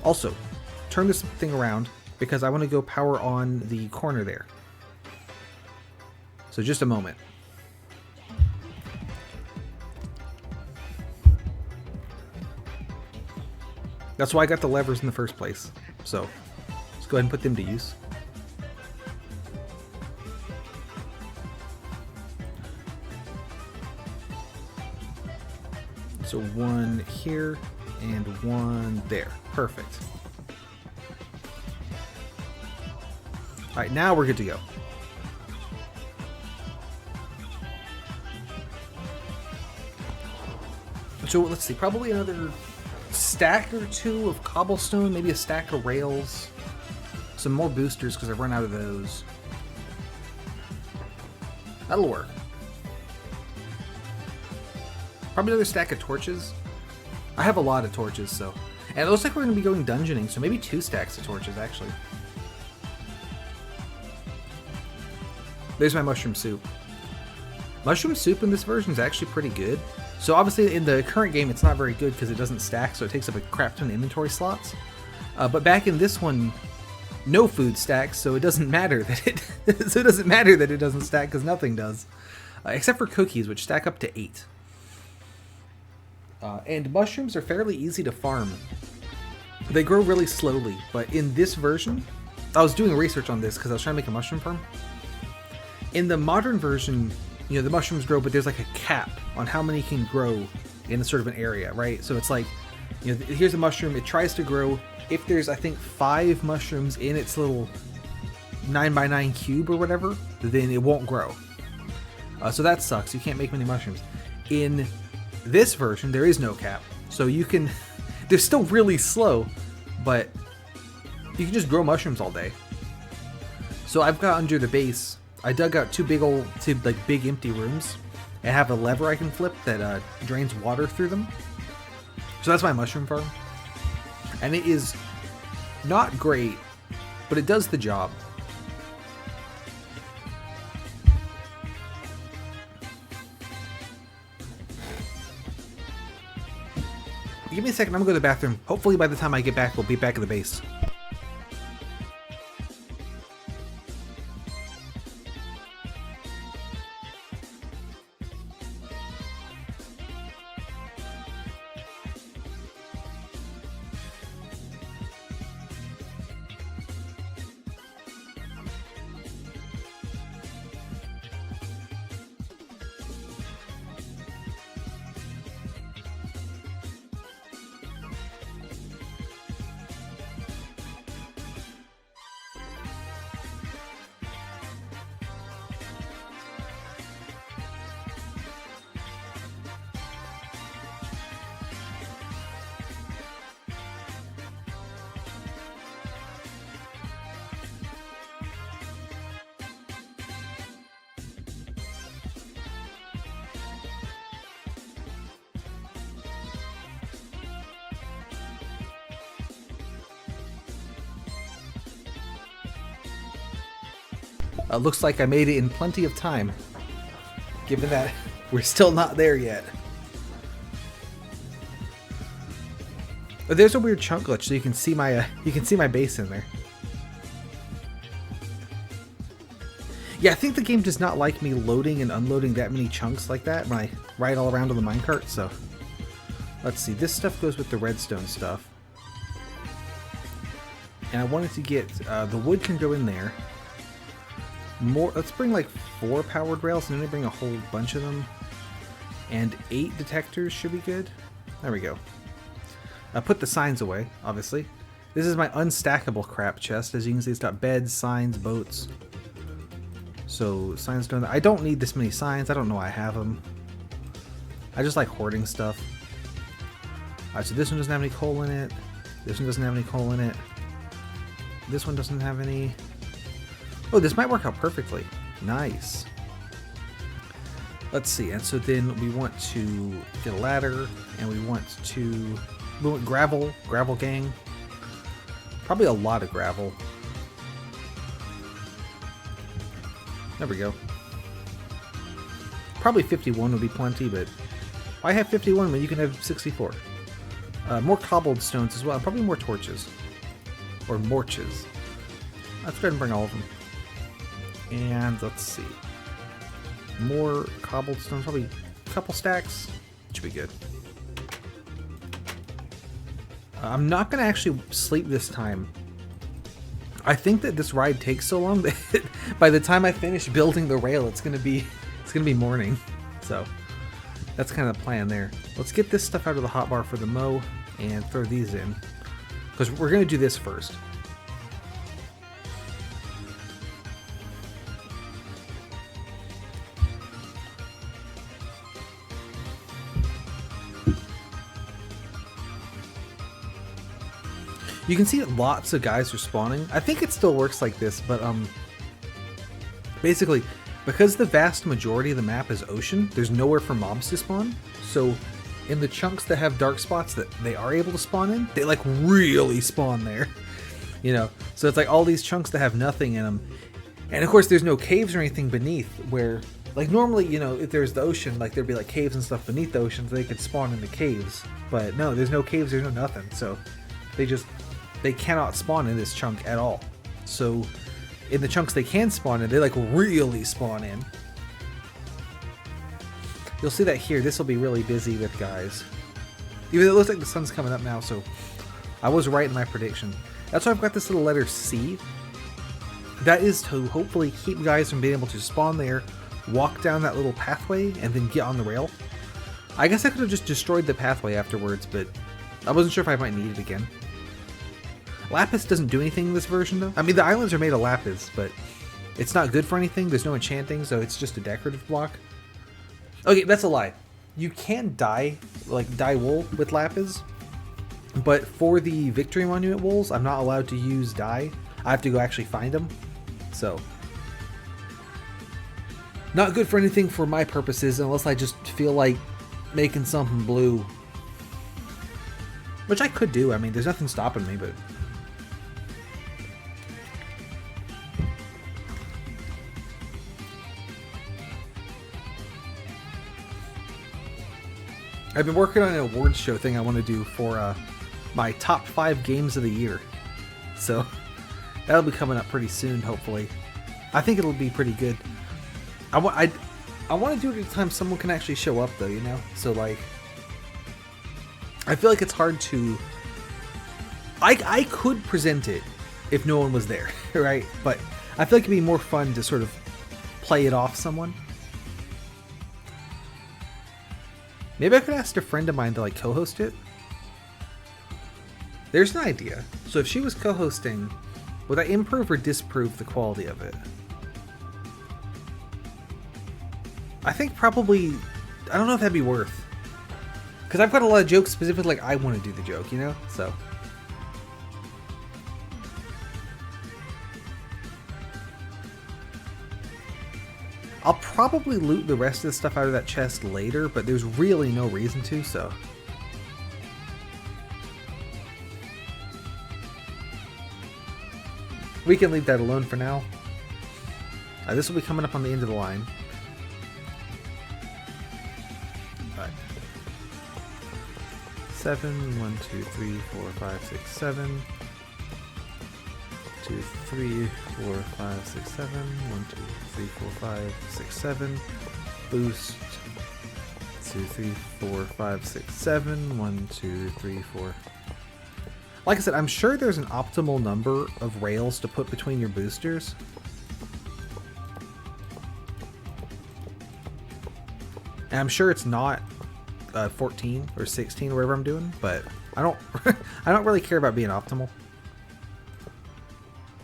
Also, turn this thing around because I want to go power on the corner there. So just a moment. That's why I got the levers in the first place. So let's go ahead and put them to use. So 1 here and 1 there. Perfect. Alright, now we're good to go. So let's see, probably another stack or 2 of cobblestone, maybe a stack of rails, some more boosters because I've run out of those. That'll work. Probably another stack of torches. I have a lot of torches, so. And it looks like we're going to be going dungeoning, so maybe 2 stacks of torches, actually. There's my mushroom soup. Mushroom soup in this version is actually pretty good. So obviously in the current game it's not very good because it doesn't stack, so it takes up a crap ton of inventory slots. But back in this one, no food stacks, so it doesn't matter that it doesn't stack because nothing does, except for cookies, which stack up to 8. And mushrooms are fairly easy to farm. They grow really slowly, but in this version, I was doing research on this because I was trying to make a mushroom farm. In the modern version, the mushrooms grow, but there's like a cap on how many can grow in a sort of an area, right? So it's like, here's a mushroom, it tries to grow. If there's, I think, 5 mushrooms in its little 9x9 cube or whatever, then it won't grow. So that sucks. You can't make many mushrooms. In this version, there is no cap. So you can, they're still really slow, but you can just grow mushrooms all day. So I've got under the base, I dug out 2 big empty rooms and have a lever I can flip that drains water through them. So that's my mushroom farm. And it is not great, but it does the job. give me a second. I'm gonna go to the bathroom. Hopefully by the time I get back, we'll be back at the base. Looks like I made it in plenty of time, given that we're still not there yet. But there's a weird chunk glitch, so you can see my base in there. Yeah, I think the game does not like me loading and unloading that many chunks like that when I ride all around on the minecart. So let's see. This stuff goes with the redstone stuff, and I wanted to get the wood can go in there. More, let's bring like 4 powered rails and then bring a whole bunch of them. And 8 detectors should be good. There we go. I put the signs away, obviously. This is my unstackable crap chest. As you can see, it's got beds, signs, boats. So signs don't. I don't need this many signs. I don't know why I have them. I just like hoarding stuff. Alright, so this one doesn't have any coal in it. This one doesn't have any coal in it. This one doesn't have any. Oh, this might work out perfectly. Nice. Let's see. And so then we want to get a ladder, and we want gravel gang. Probably a lot of gravel. There we go. Probably 51 would be plenty, but I have 51 when you can have 64. More cobbled stones as well, and probably more torches. Or morches. Let's go ahead and bring all of them. And let's see. More cobblestone, probably a couple stacks. Should be good. I'm not going to actually sleep this time. I think that this ride takes so long that by the time I finish building the rail, it's gonna be morning. So that's kind of the plan there. Let's get this stuff out of the hotbar for the mow and throw these in, because we're gonna do this first. You can see that lots of guys are spawning. I think it still works like this, but basically, because the vast majority of the map is ocean, there's nowhere for mobs to spawn. So in the chunks that have dark spots that they are able to spawn in, they like really spawn there. You know, so it's like all these chunks that have nothing in them. And of course there's no caves or anything beneath where, like normally, you know, if there's the ocean, like there'd be like caves and stuff beneath the ocean so they could spawn in the caves. But no, there's no caves, there's no nothing. So they cannot spawn in this chunk at all. So in the chunks they can spawn in, they like really spawn in. You'll see that here. This will be really busy with guys. Even though it looks like the sun's coming up now, so I was right in my prediction. That's why I've got this little letter C. That is to hopefully keep guys from being able to spawn there, walk down that little pathway, and then get on the rail. I guess I could have just destroyed the pathway afterwards, but I wasn't sure if I might need it again. Lapis doesn't do anything in this version, though. I mean, the islands are made of lapis, but it's not good for anything. There's no enchanting, so it's just a decorative block. Okay, that's a lie. You can dye wool with lapis, but for the Victory Monument wools, I'm not allowed to use dye. I have to go actually find them. So, not good for anything for my purposes, unless I just feel like making something blue. Which I could do. I mean, there's nothing stopping me, but... I've been working on an awards show thing I want to do for my top 5 games of the year. So that'll be coming up pretty soon, hopefully. I think it'll be pretty good. I want to do it at a time someone can actually show up, though, you know? So, like, I feel like it's hard to... I could present it if no one was there, right? But I feel like it'd be more fun to sort of play it off someone. Maybe I could ask a friend of mine to, like, co-host it. There's an idea. So if she was co-hosting, would I improve or disprove the quality of it? I think probably... I don't know if that'd be worth. Because I've got a lot of jokes specifically like I want to do the joke, you know? So... I'll probably loot the rest of the stuff out of that chest later, but there's really no reason to, so... We can leave that alone for now. This will be coming up on the end of the line. Alright. 7, 1, 2, 3, 4, 5, 6, 7. 2, 3, 4, 5, 6, 7. 1, 2, 3, 4, 5, 6, 7. Boost. 2, 3, 4, 5, 6, 7. 1, 2, 3, 4. Like I said, I'm sure there's an optimal number of rails to put between your boosters. And I'm sure it's not 14 or 16, whatever I'm doing, but I don't I don't really care about being optimal.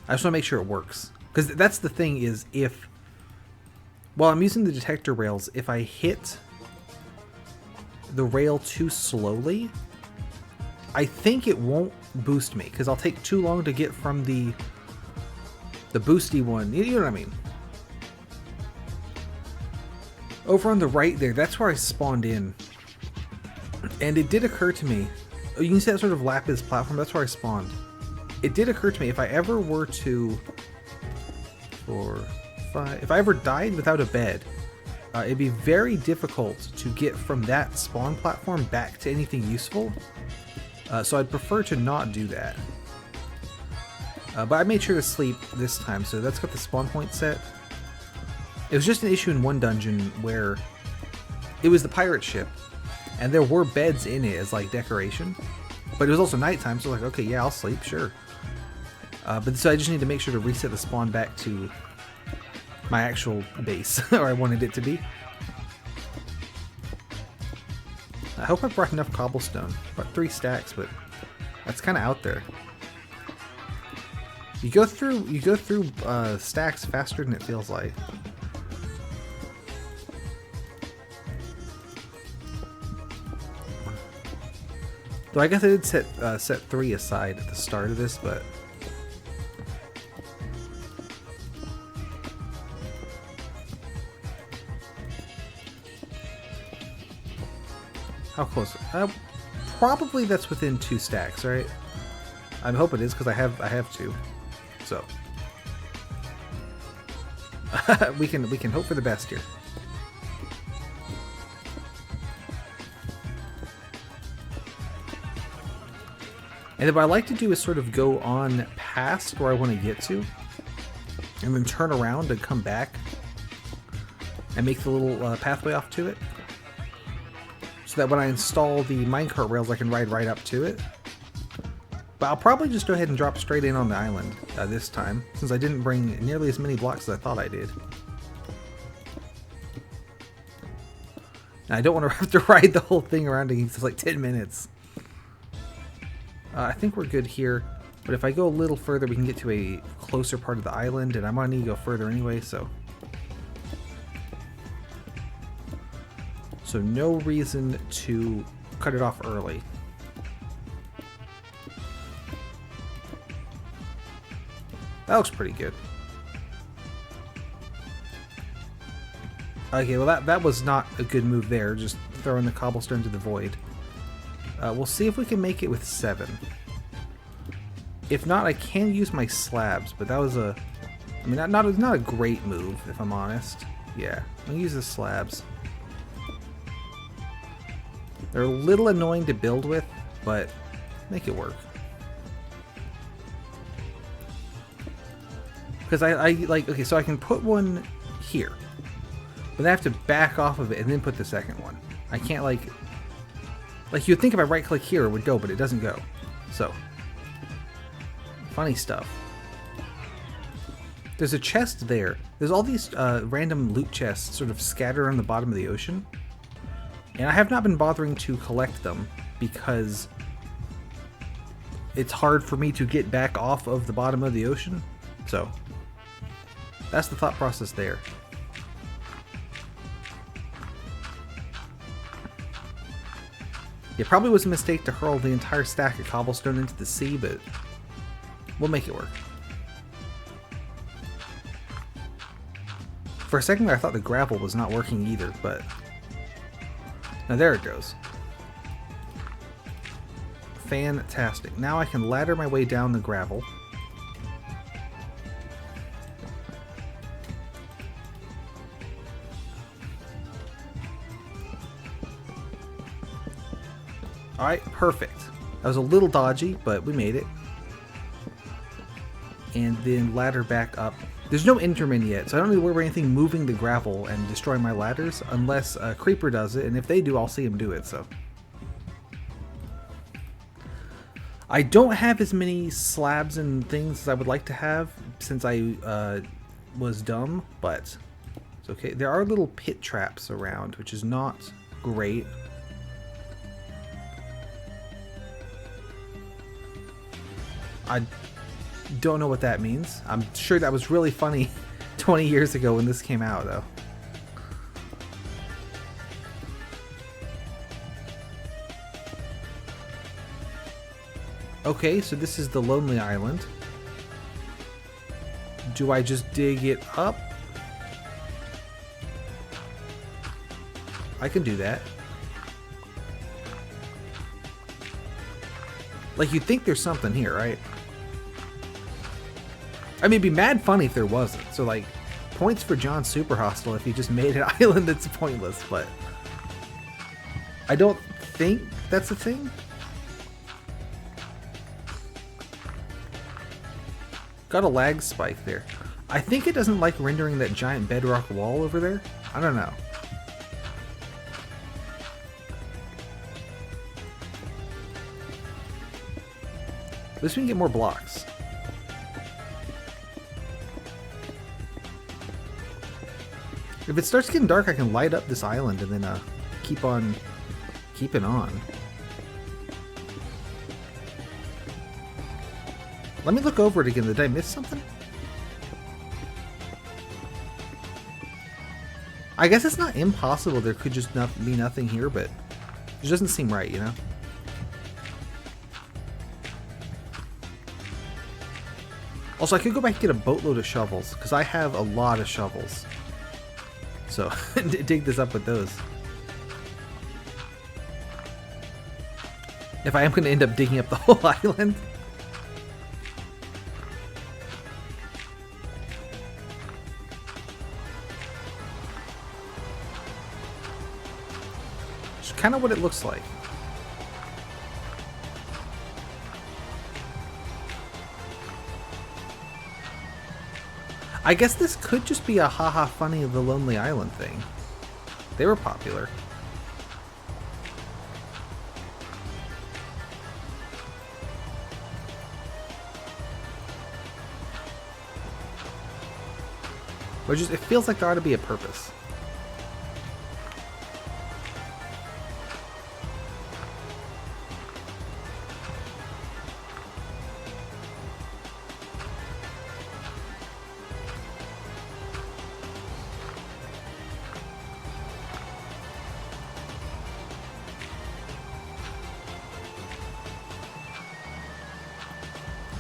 I just want to make sure it works. Because that's the thing is, if... While I'm using the detector rails, if I hit the rail too slowly, I think it won't boost me. Because I'll take too long to get from the boosty one. You know what I mean? Over on the right there, that's where I spawned in. And it did occur to me... You can see that sort of lapis platform, that's where I spawned. It did occur to me, if I ever were to... 4, 5... If I ever died without a bed, it'd be very difficult to get from that spawn platform back to anything useful. So I'd prefer to not do that. But I made sure to sleep this time, so that's got the spawn point set. It was just an issue in one dungeon where it was the pirate ship, and there were beds in it as like decoration. But it was also nighttime, so I was like, okay, yeah, I'll sleep, sure. But so I just need to make sure to reset the spawn back to my actual base, or I wanted it to be. I hope I brought enough cobblestone. About 3 stacks, but that's kind of out there. You go through stacks faster than it feels like. Though I guess I did set 3 aside at the start of this, but how close? Probably that's within 2 stacks, right? I hope it is because I have 2, so we can hope for the best here. And then what I like to do is sort of go on past where I want to get to, and then turn around and come back and make the little pathway off to it. So that when I install the minecart rails, I can ride right up to it. But I'll probably just go ahead and drop straight in on the island this time, since I didn't bring nearly as many blocks as I thought I did. And I don't want to have to ride the whole thing around again, it's like 10 minutes. I think we're good here, but if I go a little further, we can get to a closer part of the island, and I'm gonna need to go further anyway, so no reason to cut it off early. That looks pretty good. Okay, well that was not a good move there, just throwing the cobblestone to the void. We'll see if we can make it with 7. If not, I can use my slabs, but that was a... I mean, not a great move, if I'm honest. Yeah, I'm gonna use the slabs. They're a little annoying to build with, but make it work. Because I like, okay, so I can put one here, but I have to back off of it and then put the second one. I can't like you'd think if I right click here it would go, but it doesn't go. So, funny stuff. There's a chest there. There's all these random loot chests sort of scattered on the bottom of the ocean. And I have not been bothering to collect them because it's hard for me to get back off of the bottom of the ocean. So, that's the thought process there. It probably was a mistake to hurl the entire stack of cobblestone into the sea, but we'll make it work. For a second I thought the gravel was not working either, but now there it goes. Fantastic. Now I can ladder my way down the gravel. Alright, perfect. That was a little dodgy, but we made it. And then ladder back up. There's no Enderman yet, so I don't need to worry about anything moving the gravel and destroying my ladders, unless a creeper does it, and if they do, I'll see them do it, so. I don't have as many slabs and things as I would like to have, since I was dumb, but it's okay. There are little pit traps around, which is not great. I don't know what that means. I'm sure that was really funny 20 years ago when this came out, though. Okay, so this is the Lonely Island. Do I just dig it up? I can do that. Like, you'd think there's something here, right? I mean, it'd be mad funny if there wasn't. So, like, points for John Super Hostile if he just made an island that's pointless, but I don't think that's a thing. Got a lag spike there. I think it doesn't like rendering that giant bedrock wall over there. I don't know. At least we can get more blocks. If it starts getting dark, I can light up this island and then keep on keeping on. Let me look over it again. Did I miss something? I guess it's not impossible. There could just be nothing here, but it doesn't seem right, you know? Also, I could go back and get a boatload of shovels, because I have a lot of shovels. So, dig this up with those. If I am going to end up digging up the whole island. It's kind of what it looks like. I guess this could just be a haha funny of the Lonely Island thing. They were popular. But just, it feels like there ought to be a purpose.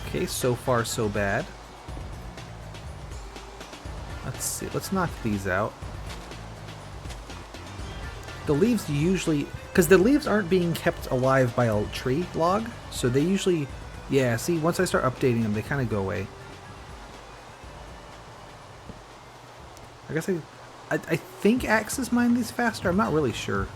Okay, so far so bad. Let's see, let's knock these out. The leaves usually, because the leaves aren't being kept alive by a tree log, so they usually, yeah, see, once I start updating them, they kind of go away. I guess I think axes mine these faster, I'm not really sure.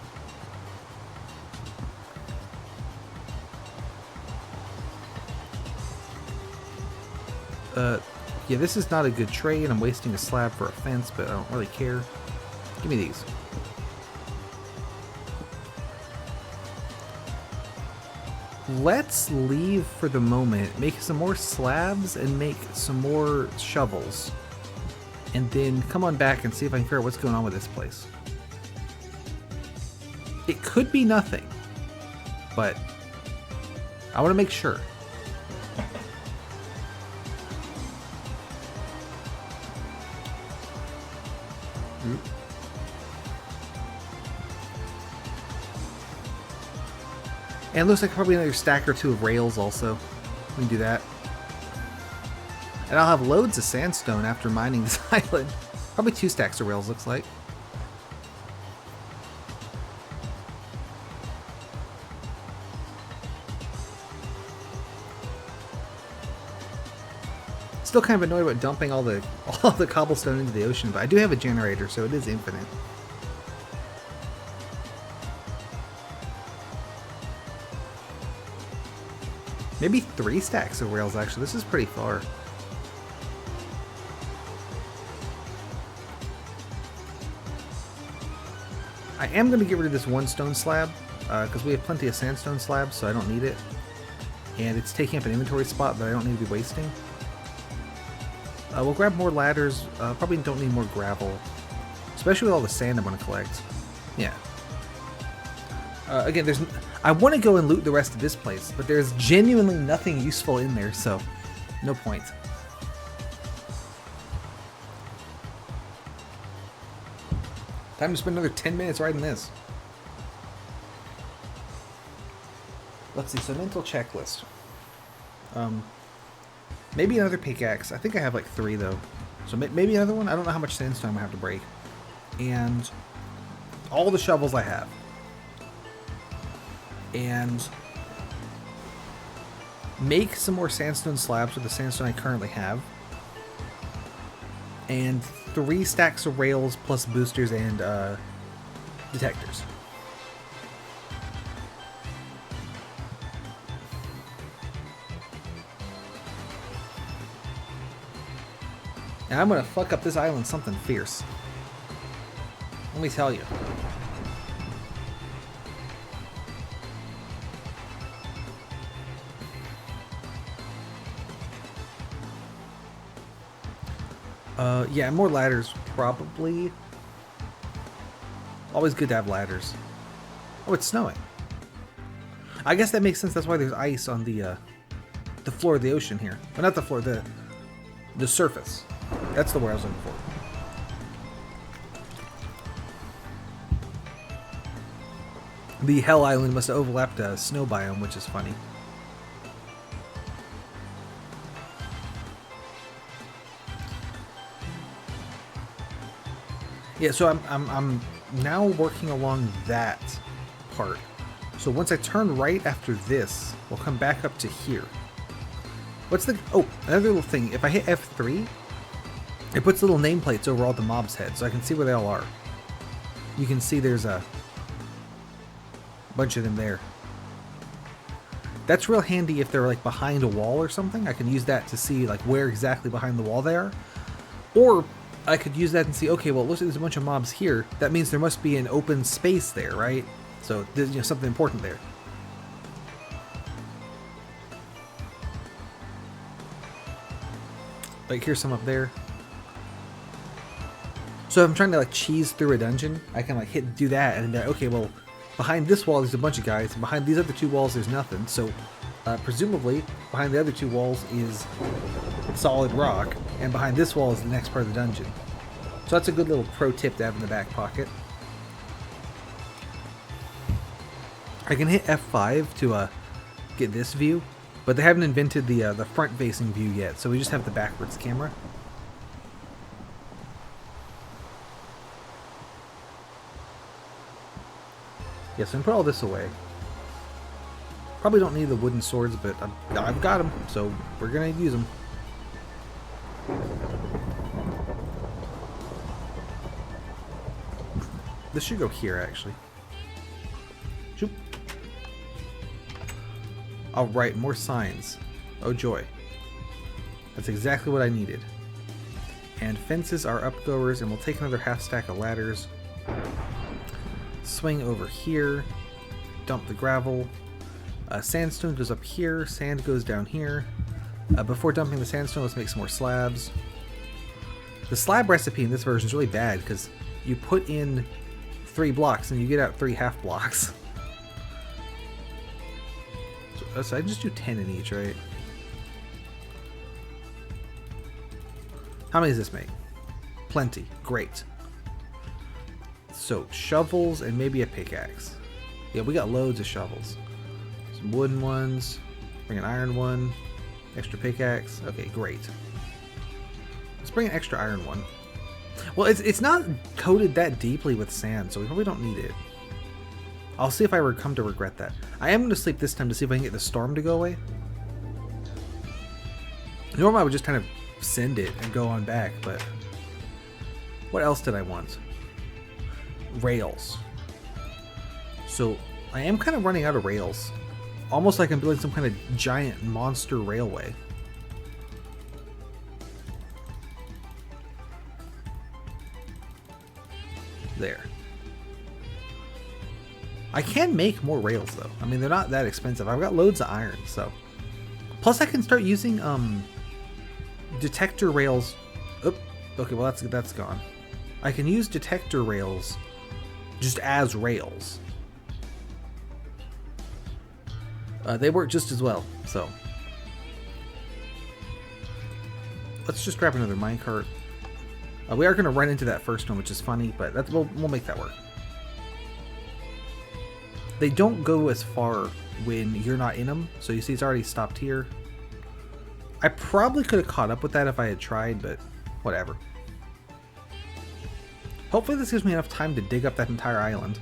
Yeah, this is not a good trade. I'm wasting a slab for a fence, but I don't really care. Give me these. Let's leave for the moment, make some more slabs and make some more shovels. And then come on back and see if I can figure out what's going on with this place. It could be nothing, but I want to make sure. And it looks like probably another stack or two of rails also. We can do that. And I'll have loads of sandstone after mining this island. Probably 2 stacks of rails, looks like. Still kind of annoyed about dumping all the cobblestone into the ocean, but I do have a generator, so it is infinite. Maybe 3 stacks of rails, actually. This is pretty far. I am going to get rid of this 1 stone slab, because we have plenty of sandstone slabs, so I don't need it. And it's taking up an inventory spot that I don't need to be wasting. We'll grab more ladders. Probably don't need more gravel, especially with all the sand I'm going to collect. Yeah. Again, I want to go and loot the rest of this place, but there's genuinely nothing useful in there, so no point. Time to spend another 10 minutes riding this. Let's see, so mental checklist. Maybe another pickaxe. I think I have like 3 though. So maybe another one? I don't know how much sandstone I have to break. And all the shovels I have. And make some more sandstone slabs with the sandstone I currently have. And 3 stacks of rails plus boosters and detectors. And I'm gonna fuck up this island something fierce. Let me tell you. Yeah, more ladders, probably. Always good to have ladders. Oh, it's snowing. I guess that makes sense. That's why there's ice on the floor of the ocean here. Well, not the floor, the surface. That's the word I was looking for. The Hell Island must have overlapped a snow biome, which is funny. Yeah, so I'm now working along that part. So once I turn right after this, we'll come back up to here. What's the... Oh, another little thing. If I hit F3, it puts little nameplates over all the mobs' heads, so I can see where they all are. You can see there's a bunch of them there. That's real handy if they're like behind a wall or something. I can use that to see like where exactly behind the wall they are. Or I could use that and see, okay, well, it looks like there's a bunch of mobs here. That means there must be an open space there, right? So there's, you know, something important there. Like here's some up there. So if I'm trying to like cheese through a dungeon, I can like do that and be like, okay, well, behind this wall there's a bunch of guys, and behind these other 2 walls there's nothing. So presumably behind the other 2 walls is solid rock, and behind this wall is the next part of the dungeon. So that's a good little pro tip to have in the back pocket. I can hit F5 to get this view, but they haven't invented the front-facing view yet, so we just have the backwards camera. Yes, and put all this away. Probably don't need the wooden swords, but I've got them, so we're gonna use them. This should go here, actually. Shoop. Alright, more signs. Oh joy. That's exactly what I needed. And fences are upgoers, and we'll take another half stack of ladders. Swing over here. Dump the gravel. Sandstone goes up here. Sand goes down here. Before dumping the sandstone, let's make some more slabs. The slab recipe in this version is really bad because you put in 3 blocks and you get out 3 half blocks. So I just do 10 in each, right? How many does this make? Plenty. Great. So, shovels and maybe a pickaxe. Yeah, we got loads of shovels. Some wooden ones. Bring an iron one. Extra pickaxe. Okay, great. Let's bring an extra iron one. Well, it's not coated that deeply with sand, so we probably don't need it. I'll see if I come to regret that. I am going to sleep this time to see if I can get the storm to go away. Normally I would just kind of send it and go on back, but what else did I want? Rails. So I am kind of running out of rails. Almost like I'm building some kind of giant monster railway. There. I can make more rails though. I mean, they're not that expensive. I've got loads of iron, so. Plus I can start using detector rails. Oop. Okay, well that's gone. I can use detector rails just as rails. They work just as well, so. Let's just grab another minecart. We are going to run into that first one, which is funny, but we'll make that work. They don't go as far when you're not in them, so you see it's already stopped here. I probably could have caught up with that if I had tried, but whatever. Hopefully this gives me enough time to dig up that entire island.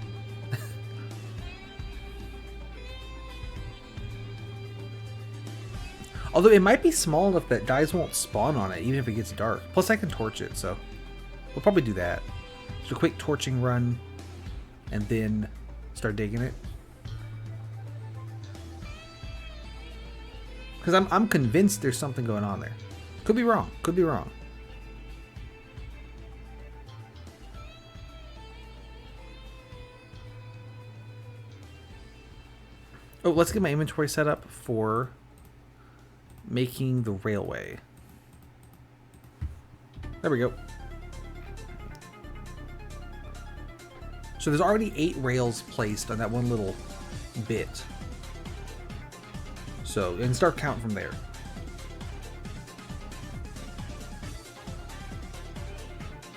Although it might be small enough that guys won't spawn on it, even if it gets dark. Plus I can torch it, so we'll probably do that. Just a quick torching run, and then start digging it. Because I'm convinced there's something going on there. Could be wrong. Could be wrong. Oh, let's get my inventory set up for making the railway. There we go. So there's already 8 rails placed on that one little bit. So, and start counting from there.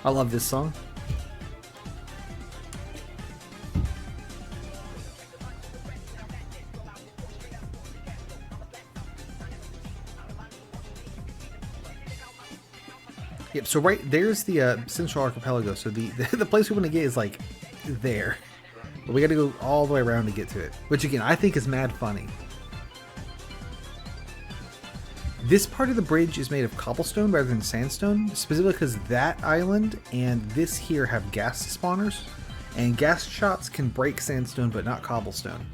I love this song. Yep, so right there's the Central Archipelago. So the place we want to get is like there. But we got to go all the way around to get to it. Which again, I think is mad funny. This part of the bridge is made of cobblestone rather than sandstone, specifically because that island and this here have gas spawners. And gas shots can break sandstone but not cobblestone.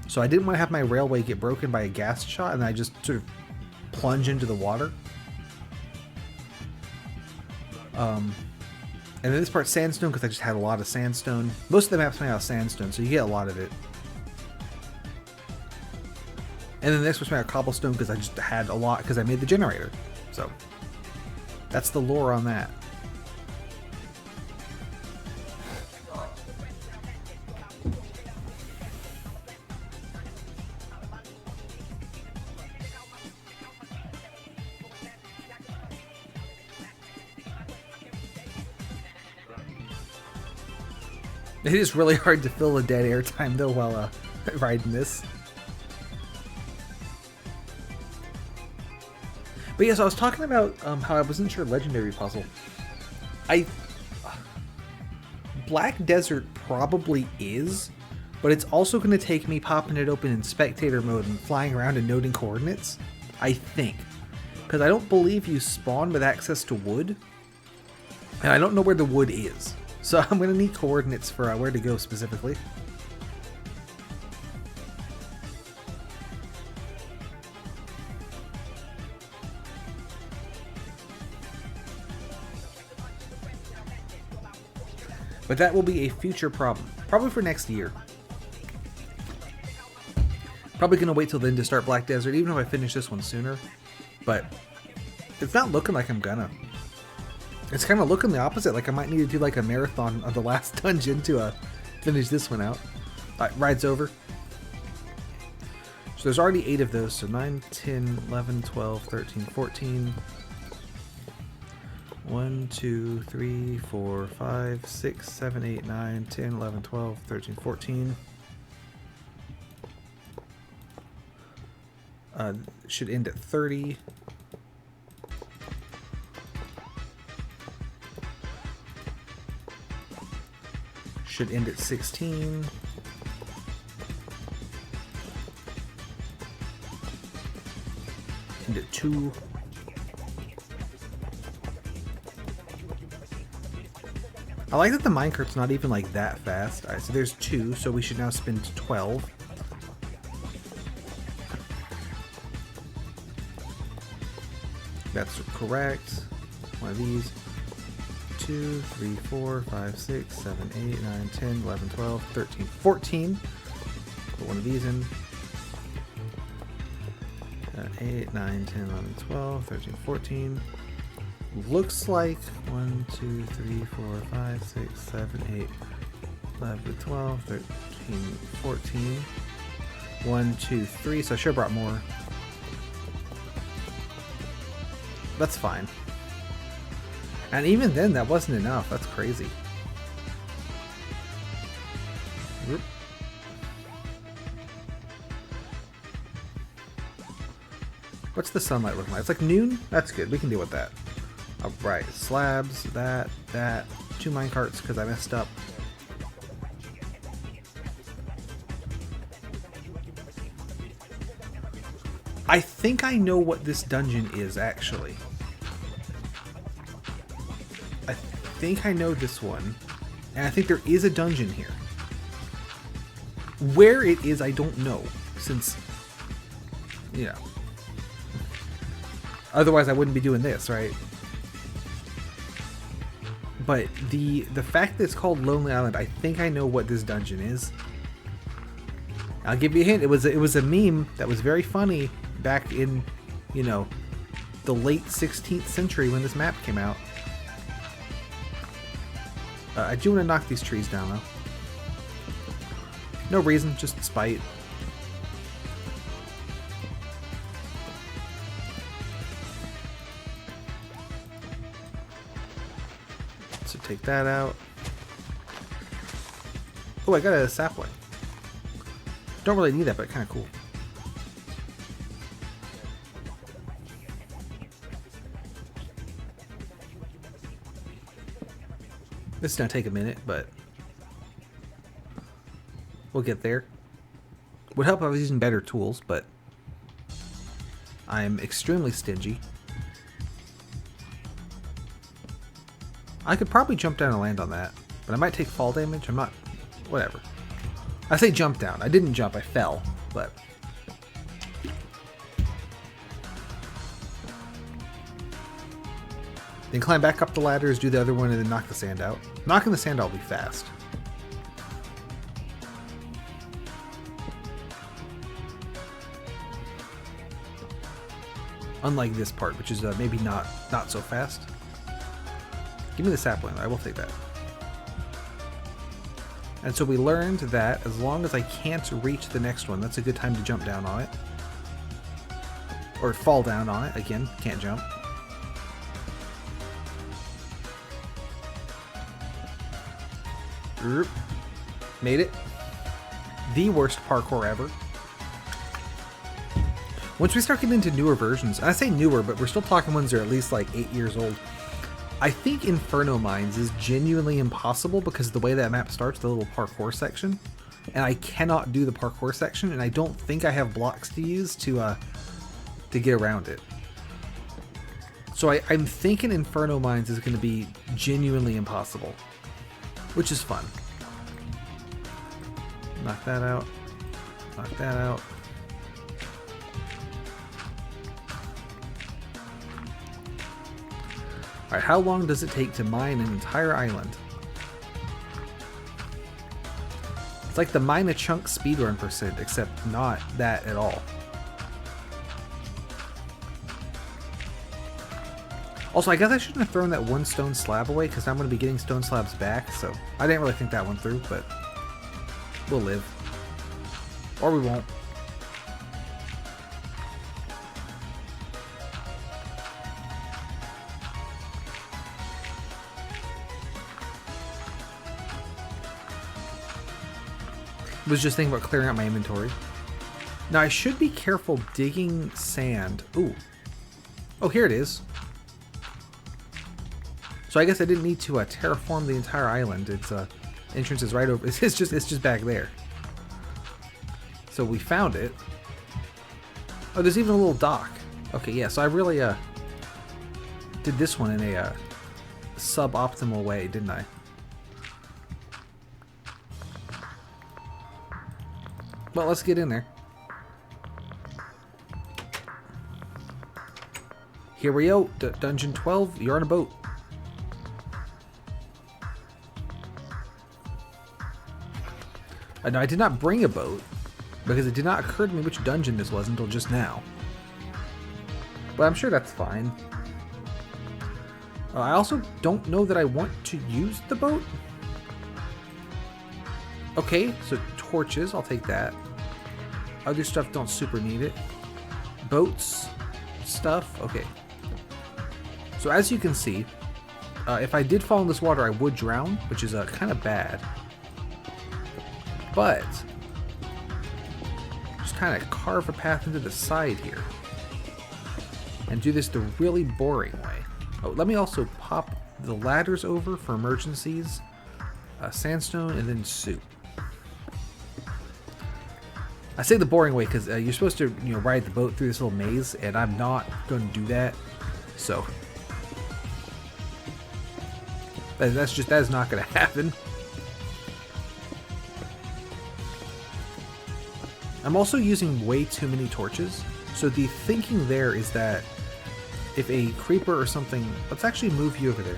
So I didn't want to have my railway get broken by a gas shot and I just sort of plunge into the water. And then this part's sandstone because I just had a lot of sandstone. Most of the maps made out of sandstone, so you get a lot of it. And then the next one's made out of cobblestone because I just had a lot because I made the generator. So that's the lore on that. It is really hard to fill the dead air time though while riding this. But yes, I was talking about how I wasn't sure legendary puzzle. Black Desert probably is, but it's also going to take me popping it open in spectator mode and flying around and noting coordinates. I think. Because I don't believe you spawn with access to wood. And I don't know where the wood is. So I'm going to need coordinates for where to go specifically. But that will be a future problem. Probably for next year. Probably going to wait till then to start Black Desert, even if I finish this one sooner. But it's not looking like I'm gonna. It's kind of looking the opposite. Like I might need to do like a marathon of the last dungeon to finish this one out. Alright, ride's over. So there's already 8 of those. So 9, 10, 11, 12, 13, 14. 1, 2, 3, 4, 5, 6, 7, 8, 9, 10, 11, 12, 13, 14. Should end at 30. Should end at 16. End at 2. I like that the minecart's not even like that fast. Alright, so there's 2, so we should now spend 12. That's correct. One of these. 2, 3, 4, 5, 6, 7, 8, 9, 10, 11, 12, 13, 14. Put one of these in. 8, 9, 10, 11, 12, 13, 14. Looks like 1, 2, 3, 4, 5, 6, 7, 8, 11, 12, 13, 14. 1, 2, 3. So I should have brought more. That's fine. And even then, that wasn't enough. That's crazy. Whoop. What's the sunlight looking like? It's like noon? That's good. We can deal with that. Alright, slabs, that, 2 minecarts because I messed up. I think I know what this dungeon is, actually. I think I know this one. And I think there is a dungeon here. Where it is, I don't know. Since, you know. Otherwise, I wouldn't be doing this, right? But the fact that it's called Lonely Island, I think I know what this dungeon is. I'll give you a hint. It was a meme that was very funny back in, you know, the late 16th century when this map came out. I do want to knock these trees down, though. No reason, just spite. So take that out. Oh, I got a sapling. Don't really need that, but kind of cool. This is going to take a minute, but we'll get there. Would help if I was using better tools, but I'm extremely stingy. I could probably jump down and land on that, but I might take fall damage. I'm not... whatever. I say jump down. I didn't jump, I fell, but... Then climb back up the ladders, do the other one, and then knock the sand out. Knocking the sand out will be fast. Unlike this part, which is maybe not so fast. Give me the sapling, I will take that. And so we learned that as long as I can't reach the next one, that's a good time to jump down on it. Or fall down on it, again, can't jump. Made it. The worst parkour ever. Once we start getting into newer versions, and I say newer, but we're still talking ones that are at least like 8 years old. I think Inferno Mines is genuinely impossible because of the way that map starts, the little parkour section. And I cannot do the parkour section, and I don't think I have blocks to use to get around it. So I'm thinking Inferno Mines is going to be genuinely impossible. Which is fun. Knock that out. Knock that out. Alright, how long does it take to mine an entire island? like the mine a chunk speedrun %, except not that at all. Also, I guess I shouldn't have thrown that one stone slab away, because I'm going to be getting stone slabs back, so I didn't really think that one through, but we'll live. Or we won't. Was just thinking about clearing out my inventory. Now I should be careful digging sand. Ooh. Oh, here it is. So I guess I didn't need to terraform the entire island. Its entrance is right over. It's just back there. So we found it. Oh, there's even a little dock. Okay, yeah. So I really did this one in a suboptimal way, didn't I? Well, let's get in there. Here we go. Dungeon 12. You're on a boat. No, I did not bring a boat because it did not occur to me which dungeon this was until just now. But I'm sure that's fine. I also don't know that I want to use the boat. Okay, so torches, I'll take that. Other stuff, don't super need it. Boats, stuff, okay. So as you can see, if I did fall in this water, I would drown, which is kind of bad. But just kind of carve a path into the side here. And do this the really boring way. Oh, let me also pop the ladders over for emergencies. Sandstone and then soup. I say the boring way because you're supposed to, ride the boat through this little maze, and I'm not going to do that. So that is not going to happen. I'm also using way too many torches. So the thinking there is that if a creeper or something, let's actually move you over there,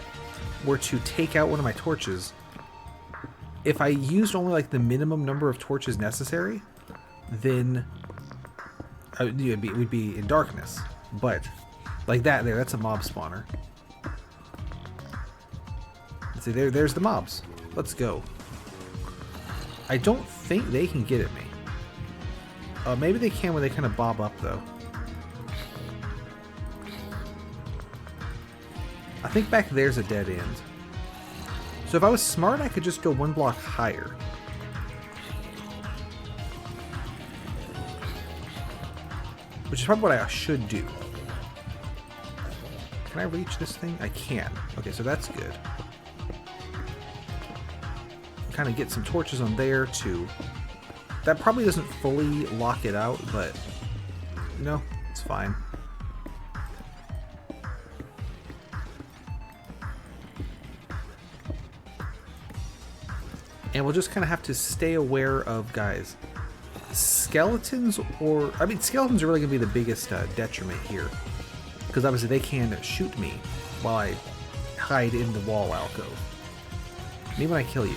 were to take out one of my torches, if I used only like the minimum number of torches necessary, then we'd be in darkness. But like that there, that's a mob spawner. Let's see, there's the mobs. Let's go. I don't think they can get at me. Maybe they can when they kind of bob up though. I think back there's a dead end. So if I was smart, I could just go one block higher. Which is probably what I should do. Can I reach this thing? I can. Okay, so that's good. Kind of get some torches on there too. That probably doesn't fully lock it out, but it's fine. And we'll just kind of have to stay aware of, guys, skeletons or... I mean, skeletons are really going to be the biggest detriment here. Because obviously they can shoot me while I hide in the wall alcove. Maybe when I kill you.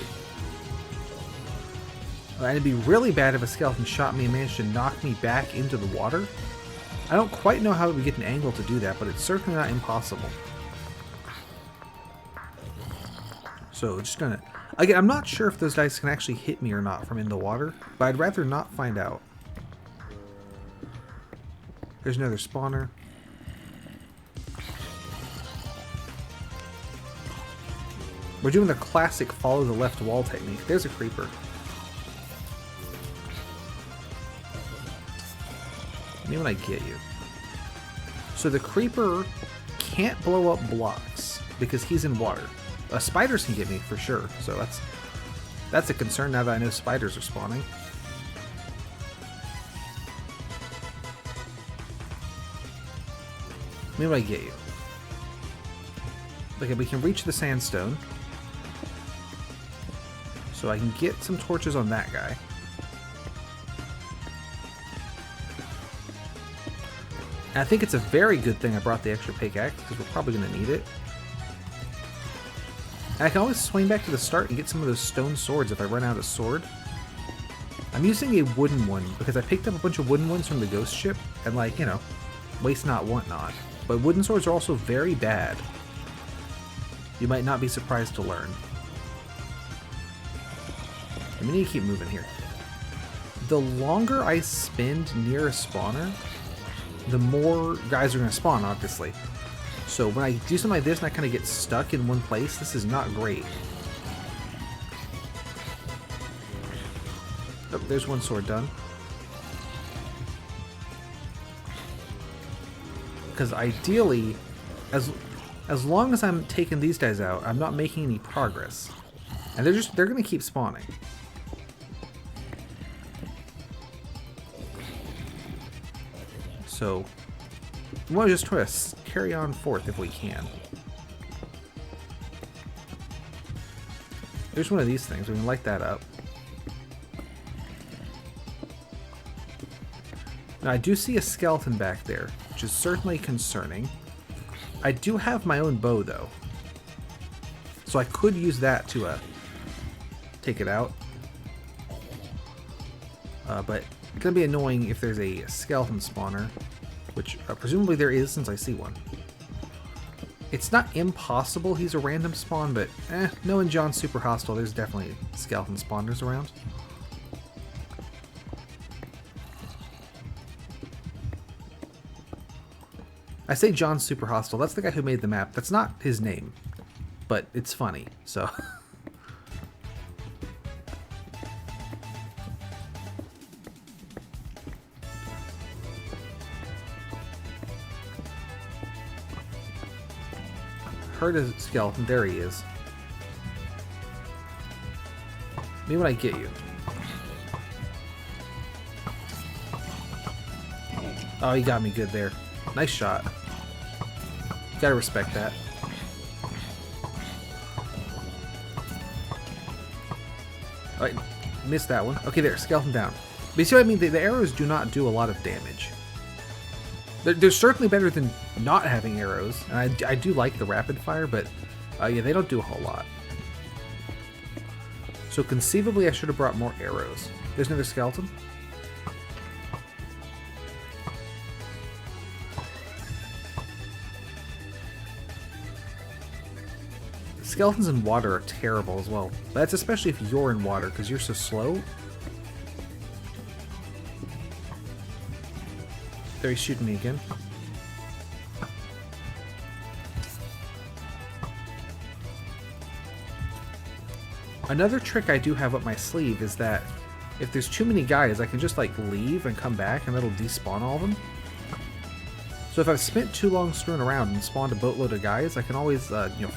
And it'd be really bad if a skeleton shot me and managed to knock me back into the water. I don't quite know how we get an angle to do that, but it's certainly not impossible. So just gonna... Again, I'm not sure if those guys can actually hit me or not from in the water, but I'd rather not find out. There's another spawner. We're doing the classic follow the left wall technique. There's a creeper. Maybe when I get you. So the creeper can't blow up blocks because he's in water. Spiders can get me for sure, so that's a concern now that I know spiders are spawning. Maybe I get you. Okay, we can reach the sandstone. So I can get some torches on that guy. And I think it's a very good thing I brought the extra pickaxe, because we're probably going to need it. And I can always swing back to the start and get some of those stone swords if I run out of sword. I'm using a wooden one because I picked up a bunch of wooden ones from the ghost ship, and like, you know, waste not, want not. But wooden swords are also very bad. You might not be surprised to learn. And we need to keep moving here. The longer I spend near a spawner, the more guys are going to spawn, obviously. So when I do something like this and I kind of get stuck in one place, this is not great. Oh, there's one sword done. Because ideally, as long as I'm taking these guys out, I'm not making any progress. And they're going to keep spawning. So, we want to just try to carry on forth if we can. There's one of these things. We can light that up. Now, I do see a skeleton back there, which is certainly concerning. I do have my own bow, though. So I could use that to take it out. But it's going to be annoying if there's a skeleton spawner, which presumably there is since I see one. It's not impossible he's a random spawn, but knowing John's super hostile, there's definitely skeleton spawners around. I say John's super hostile, that's the guy who made the map. That's not his name, but it's funny, so... Heard a skeleton. There he is. Me when I get you. Oh, he got me good there. Nice shot. Gotta respect that. Alright, missed that one. Okay, there, skeleton down. But you see what I mean? The arrows do not do a lot of damage. They're certainly better than not having arrows, and I do like the rapid fire, but yeah, they don't do a whole lot. So conceivably I should have brought more arrows. There's another skeleton. Skeletons in water are terrible as well. That's especially if you're in water, because you're so slow. There, he's shooting me again. Another trick I do have up my sleeve is that if there's too many guys, I can just like leave and come back and that'll despawn all of them. So if I've spent too long screwing around and spawned a boatload of guys, I can always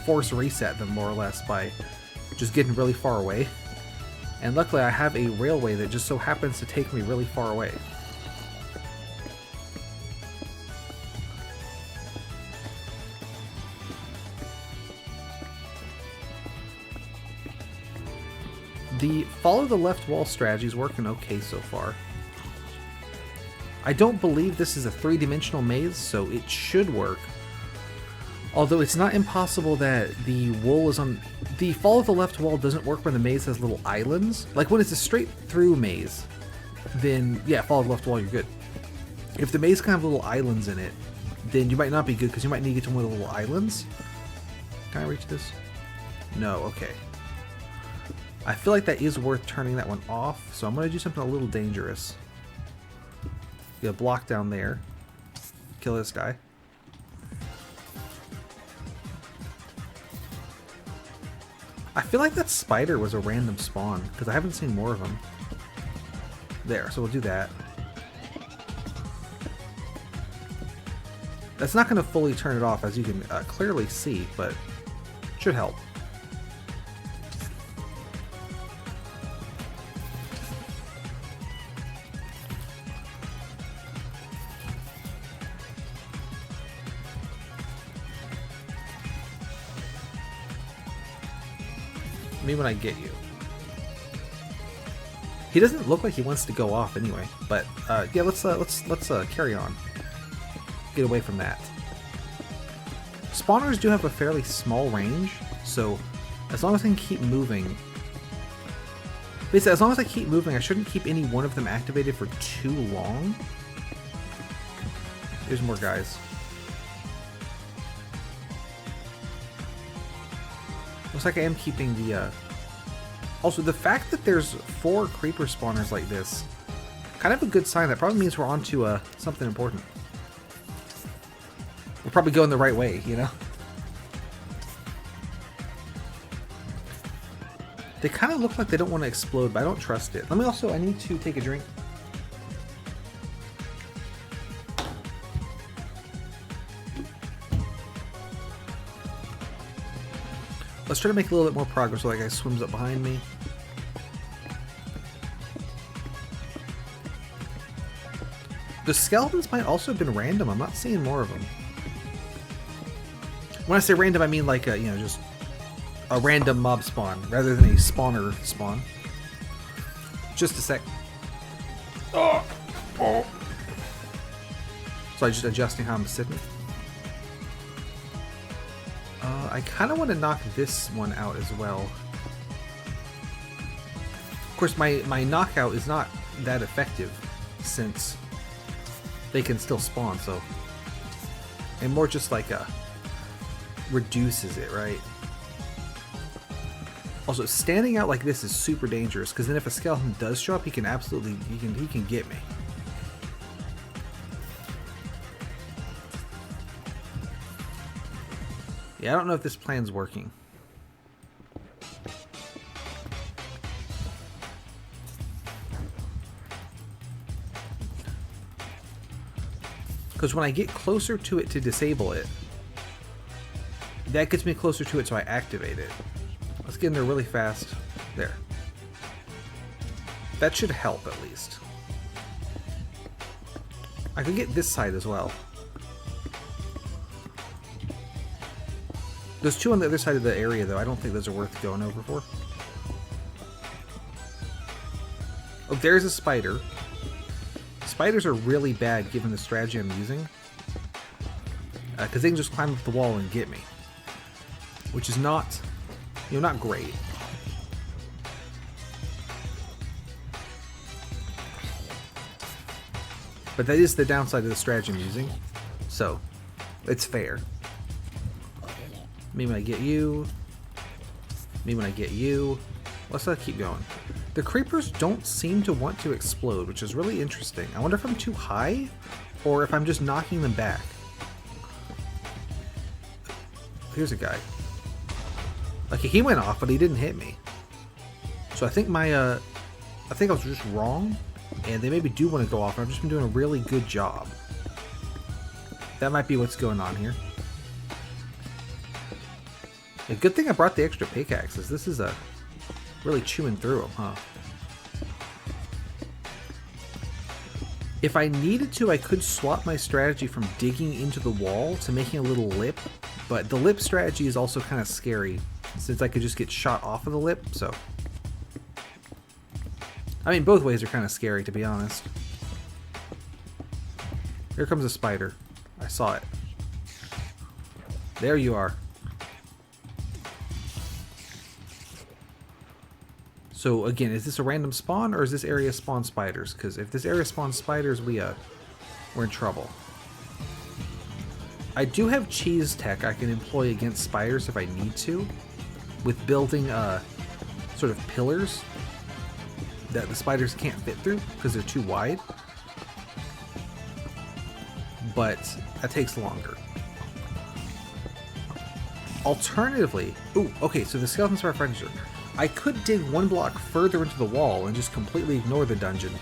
force reset them more or less by just getting really far away. And luckily I have a railway that just so happens to take me really far away. The follow the left wall strategy is working okay so far. I don't believe this is a three-dimensional maze, so it should work. Although it's not impossible that the wool is on... The follow the left wall doesn't work when the maze has little islands. Like when it's a straight through maze, then yeah, follow the left wall, you're good. If the maze kind of have little islands in it, then you might not be good because you might need to get to one of the little islands. Can I reach this? No, okay. I feel like that is worth turning that one off, so I'm going to do something a little dangerous. Get a block down there. Kill this guy. I feel like that spider was a random spawn, because I haven't seen more of them. There, so we'll do that. That's not going to fully turn it off, as you can clearly see, but should help. Me when I get you. He doesn't look like he wants to go off anyway, but yeah, let's carry on. Get away from that. Spawners do have a fairly small range, so as long as I can keep moving, Basically, as long as I keep moving, I shouldn't keep any one of them activated for too long. There's more guys. Looks like I am keeping the, Also, the fact that there's 4 creeper spawners like this, kind of a good sign. That probably means we're on to something important. We're probably going the right way, you know? They kind of look like they don't want to explode, but I don't trust it. Let me also, I need to take a drink. Let's try to make a little bit more progress so that guy swims up behind me. The skeletons might also have been random. I'm not seeing more of them. When I say random, I mean like, you know, just a random mob spawn rather than a spawner spawn. Just a sec. Oh. So I'm just adjusting how I'm sitting. I kind of want to knock this one out as well. Of course, my knockout is not that effective since they can still spawn, so... And more just like reduces it, right? Also, standing out like this is super dangerous, because then if a skeleton does show up, he can absolutely... he can get me. Yeah, I don't know if this plan's working. Because when I get closer to it to disable it, that gets me closer to it, so I activate it. Let's get in there really fast. There. That should help, at least. I could get this side as well. There's 2 on the other side of the area, though. I don't think those are worth going over for. Oh, there's a spider. Spiders are really bad given the strategy I'm using. Because they can just climb up the wall and get me. Which is not, you know, not great. But that is the downside of the strategy I'm using. So, it's fair. Me when I get you. Me when I get you. Let's keep going. The creepers don't seem to want to explode, which is really interesting. I wonder if I'm too high, or if I'm just knocking them back. Here's a guy. Okay, he went off, but he didn't hit me. So I think my, I think I was just wrong, and they maybe do want to go off, and I've just been doing a really good job. That might be what's going on here. A good thing I brought the extra pickaxes. This is really chewing through them, huh? If I needed to, I could swap my strategy from digging into the wall to making a little lip, but the lip strategy is also kind of scary since I could just get shot off of the lip, so... I mean, both ways are kind of scary, to be honest. Here comes a spider. I saw it. There you are. So again, is this a random spawn, or is this area spawn spiders? Because if this area spawns spiders, we're in trouble. I do have cheese tech I can employ against spiders if I need to, with building sort of pillars that the spiders can't fit through because they're too wide. But that takes longer. Alternatively, ooh, okay, so the skeletons are furniture. I could dig 1 block further into the wall and just completely ignore the dungeon,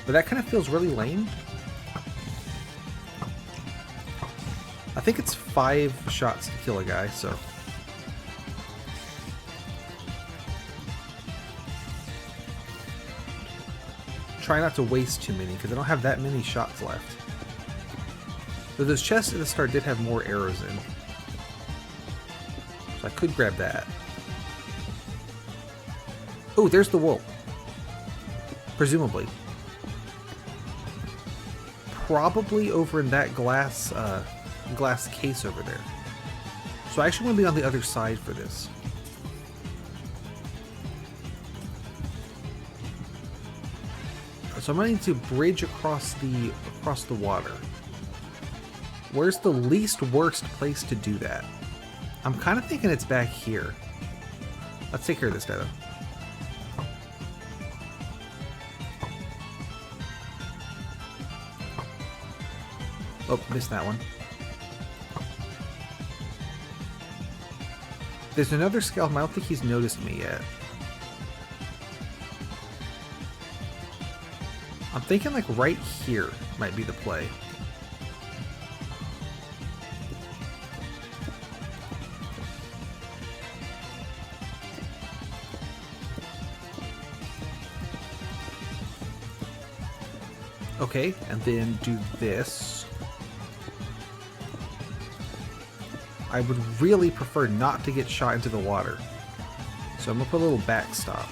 but that kind of feels really lame. I think it's 5 shots to kill a guy, so... Try not to waste too many, because I don't have that many shots left. Though those chests at the start did have more arrows in. So I could grab that. Oh, there's the wool. Presumably. Probably over in that glass case over there. So I actually want to be on the other side for this. So I'm going to need to bridge across the water. Where's the least worst place to do that? I'm kind of thinking it's back here. Let's take care of this guy, though. Oh, missed that one. There's another skeleton. I don't think he's noticed me yet. I'm thinking like right here might be the play. Okay, and then do this. I would really prefer not to get shot into the water. So I'm going to put a little backstop.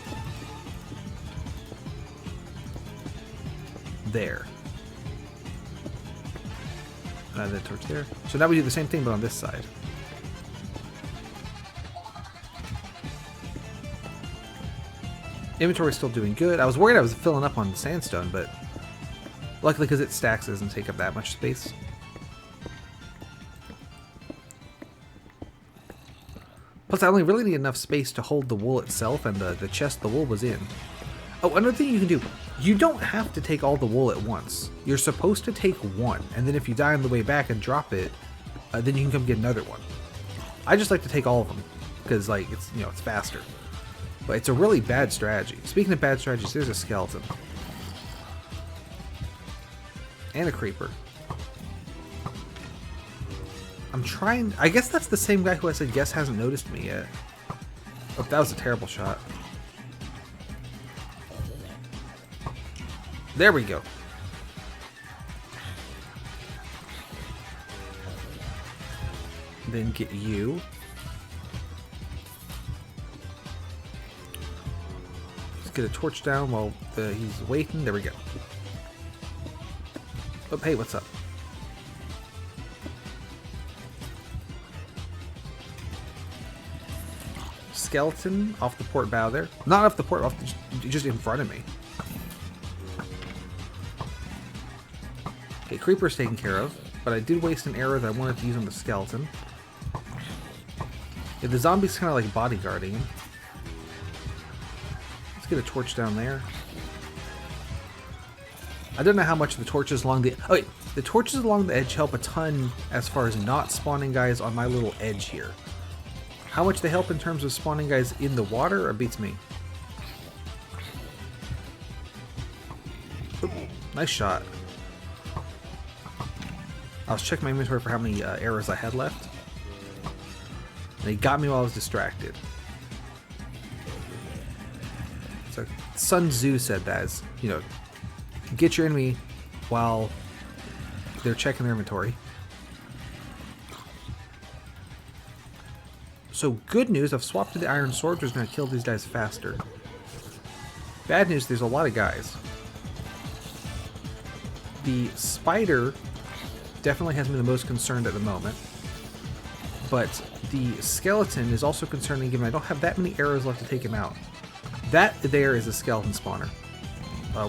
There. And then torch there. So now we do the same thing, but on this side. Inventory is still doing good. I was worried I was filling up on sandstone, but luckily because it stacks, it doesn't take up that much space. Plus, I only really need enough space to hold the wool itself, and the chest the wool was in. Oh, another thing you can do, you don't have to take all the wool at once. You're supposed to take one, and then if you die on the way back and drop it, then you can come get another one. I just like to take all of them, because like it's it's faster. But it's a really bad strategy. Speaking of bad strategies, there's a skeleton. And a creeper. I'm trying... I guess that's the same guy who I said guess hasn't noticed me yet. Oh, that was a terrible shot. There we go. Then get you. Let's get a torch down while he's waiting. There we go. Oh, hey, what's up? Skeleton off the port bow there. Not off the port, just in front of me. Okay, creeper's taken care of, but I did waste an arrow that I wanted to use on the skeleton. Yeah, the zombie's kind of like bodyguarding him. Let's get a torch down there. I don't know how much the torches along the... Oh wait, the torches along the edge help a ton as far as not spawning guys on my little edge here. How much they help in terms of spawning guys in the water, or beats me. Oop, nice shot. I was checking my inventory for how many arrows I had left. And he got me while I was distracted. So Sun Tzu said that as, get your enemy while they're checking their inventory. So good news, I've swapped to the iron sword, which is going to kill these guys faster. Bad news, there's a lot of guys. The spider definitely has me the most concerned at the moment. But the skeleton is also concerning given I don't have that many arrows left to take him out. That there is a skeleton spawner.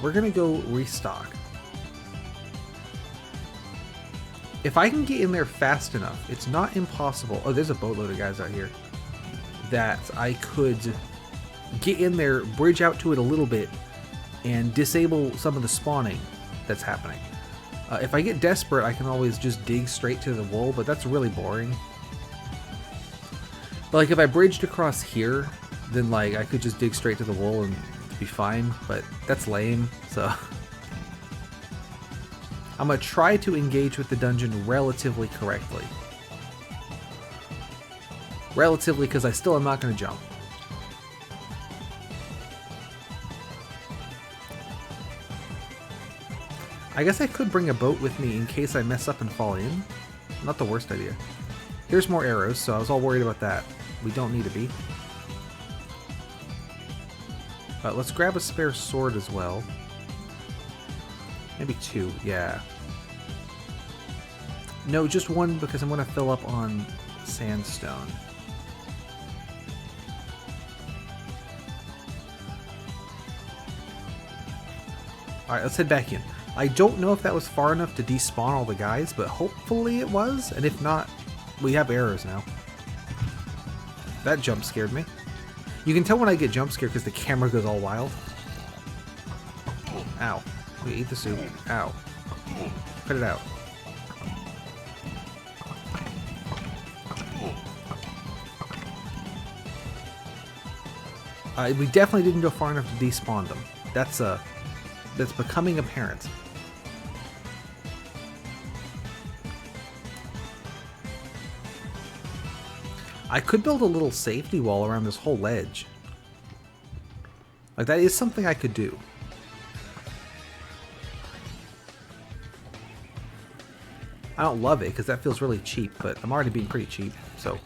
We're going to go restock. If I can get in there fast enough, it's not impossible. Oh, there's a boatload of guys out here. That I could get in there, bridge out to it a little bit, and disable some of the spawning that's happening. If I get desperate, I can always just dig straight to the wool, but that's really boring. But like if I bridged across here, then like I could just dig straight to the wool and be fine, but that's lame, so... I'm going to try to engage with the dungeon relatively correctly. Relatively, because I still am not going to jump. I guess I could bring a boat with me in case I mess up and fall in. Not the worst idea. Here's more arrows, so I was all worried about that. We don't need to be. Let's grab a spare sword as well. Maybe two, yeah. No, just one because I'm going to fill up on sandstone. Alright, let's head back in. I don't know if that was far enough to despawn all the guys, but hopefully it was. And if not, we have arrows now. That jump scared me. You can tell when I get jump scared because the camera goes all wild. Ow. We ate the soup. Ow. Cut it out. We definitely didn't go far enough to despawn them. That's becoming apparent. I could build a little safety wall around this whole ledge. Like, that is something I could do. I don't love it because that feels really cheap, but I'm already being pretty cheap, so.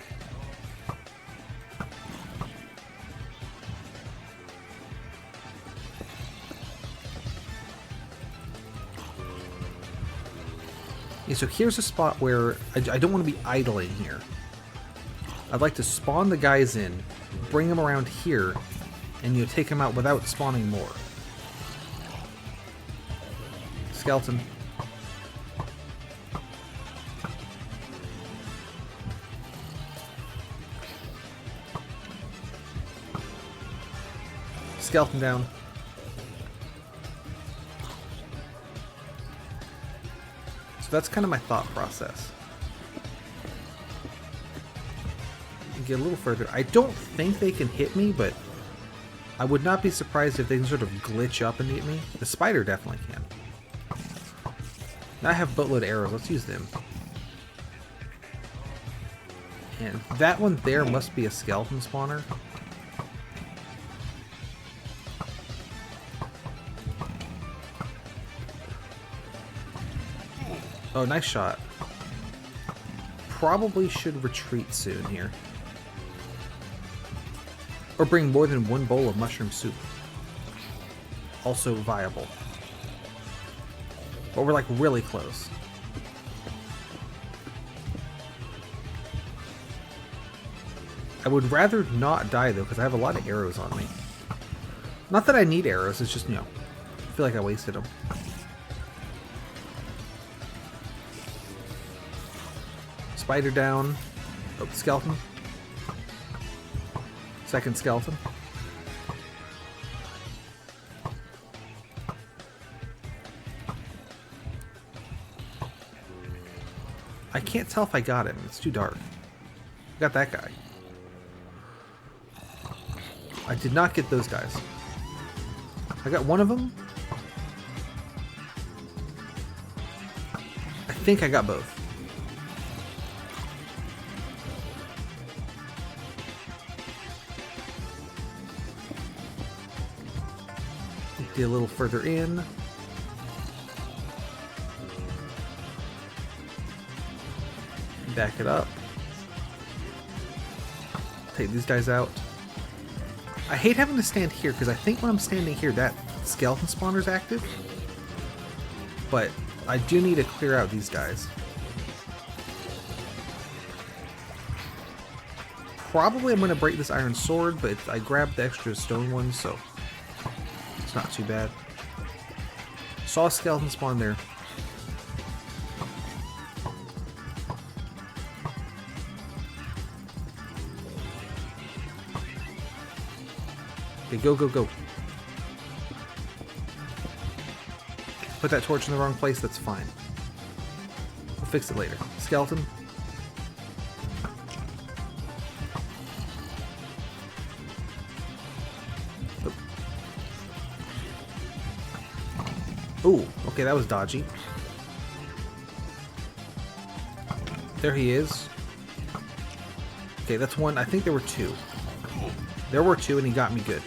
Okay, so here's a spot where I don't want to be idling here. I'd like to spawn the guys in, bring them around here, and you take them out without spawning more. Skeleton. Skeleton down. So that's kind of my thought process. Get a little further. I don't think they can hit me, but I would not be surprised if they can sort of glitch up and hit me. The spider definitely can. Now I have a boatload of arrows. Let's use them. And that one there must be a skeleton spawner. Oh, nice shot. Probably should retreat soon here. Or bring more than one bowl of mushroom soup. Also viable. But we're like really close. I would rather not die though, because I have a lot of arrows on me. Not that I need arrows, it's just, you know, I feel like I wasted them. Spider down. Oh, skeleton. Second skeleton. I can't tell if I got him. It's too dark. I got that guy. I did not get those guys. I got one of them. I think I got both. Get a little further in. Back it up. Take these guys out. I hate having to stand here because I think when I'm standing here that skeleton spawner's active. But I do need to clear out these guys. Probably I'm going to break this iron sword, but I grabbed the extra stone ones, so it's not too bad. Saw a skeleton spawn there. Okay, go, go, go. Put that torch in the wrong place, that's fine. We'll fix it later. Skeleton. Ooh, okay, that was dodgy. There he is. Okay, that's one. I think there were two. There were two, and he got me good.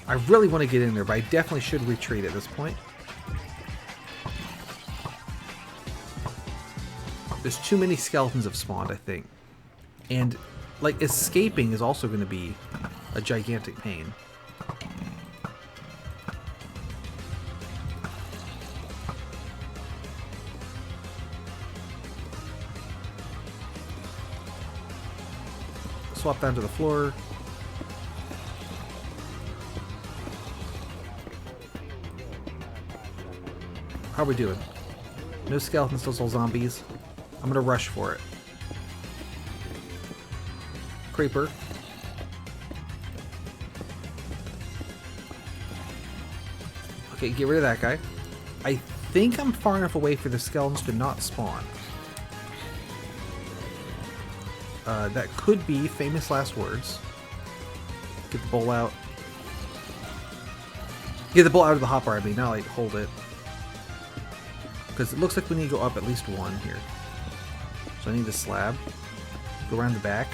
I really want to get in there, but I definitely should retreat at this point. There's too many skeletons have spawned, I think. And, like, escaping is also going to be a gigantic pain. Swap down to the floor. How are we doing? No skeletons, those all zombies. I'm gonna rush for it. Creeper. Okay, get rid of that guy. I think I'm far enough away for the skeletons to not spawn. That could be famous last words. Get the bowl out. Get the bowl out of the hopper, I mean, not like hold it. Because it looks like we need to go up at least one here. So I need the slab. Go around the back.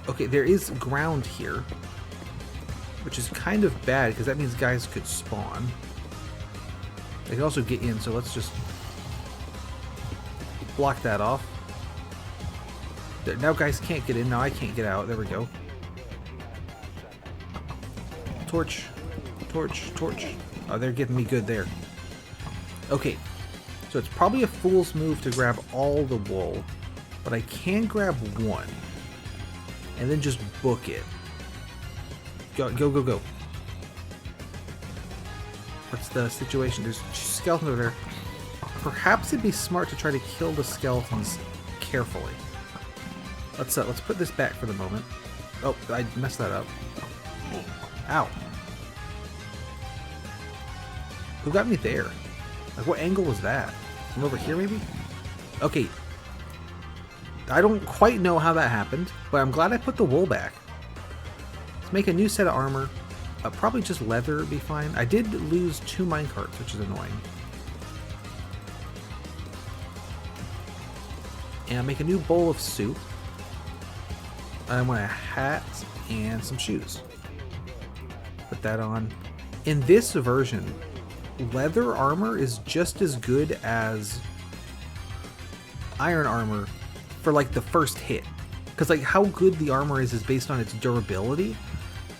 Okay, there is ground here. Which is kind of bad, because that means guys could spawn. They can also get in, so let's just block that off. There, now guys can't get in, now I can't get out. There we go. Torch. Torch. Torch. Oh, they're getting me good there. Okay. So it's probably a fool's move to grab all the wool, but I can grab one. And then just book it. Go, go, go, go. What's the situation? There's skeletons over there. Perhaps it'd be smart to try to kill the skeletons carefully. Let's put this back for the moment. Oh, I messed that up. Ow. Who got me there? Like, what angle was that? From over here, maybe? Okay. I don't quite know how that happened, but I'm glad I put the wool back. Let's make a new set of armor. Probably just leather would be fine. I did lose 2 minecarts, which is annoying. And make a new bowl of soup. I want a hat and some shoes. Put that on. In this version, leather armor is just as good as iron armor for like the first hit. Because like how good the armor is based on its durability.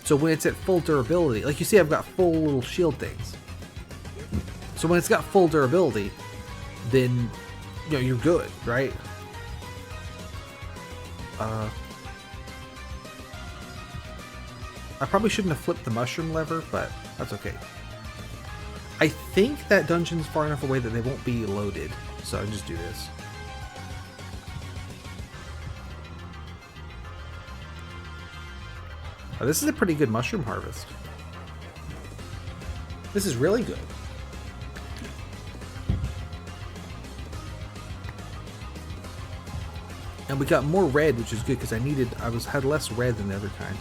So when it's at full durability, like you see I've got full little shield things. So when it's got full durability, then you know you're good, right? I probably shouldn't have flipped the mushroom lever, but that's okay. I think that dungeon's far enough away that they won't be loaded, so I'll just do this. Oh, this is a pretty good mushroom harvest. This is really good. And we got more red, which is good because I had less red than the other kind.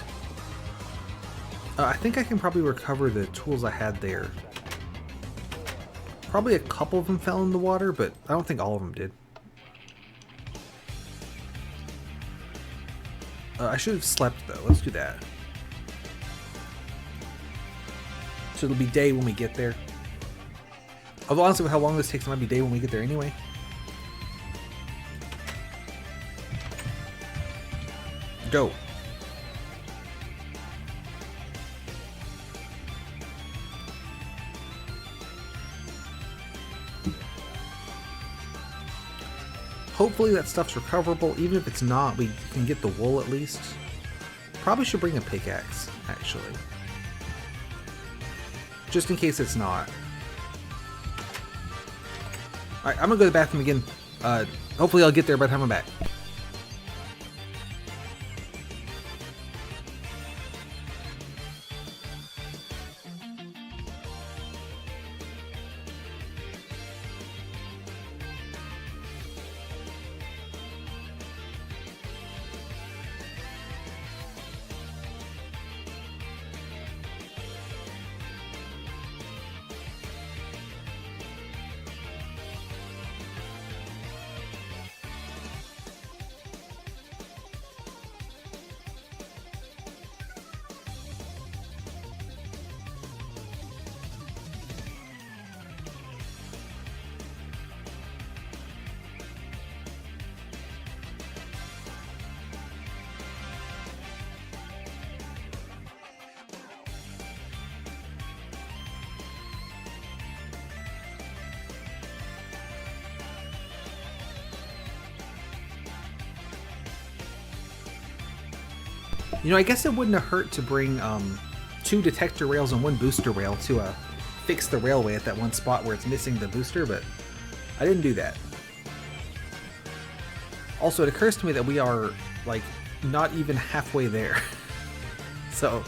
I think I can probably recover the tools I had there. Probably a couple of them fell in the water, but I don't think all of them did. I should have slept though. Let's do that. So it'll be day when we get there. Although honestly, with how long this takes, it might be day when we get there anyway. Go. Hopefully that stuff's recoverable. Even if it's not, we can get the wool at least. Probably should bring a pickaxe, actually. Just in case it's not. Alright, I'm gonna go to the bathroom again. Hopefully I'll get there by the time I'm back. You know, I guess it wouldn't have hurt to bring 2 detector rails and 1 booster rail to fix the railway at that one spot where it's missing the booster, but I didn't do that. Also, it occurs to me that we are, like, not even halfway there. So,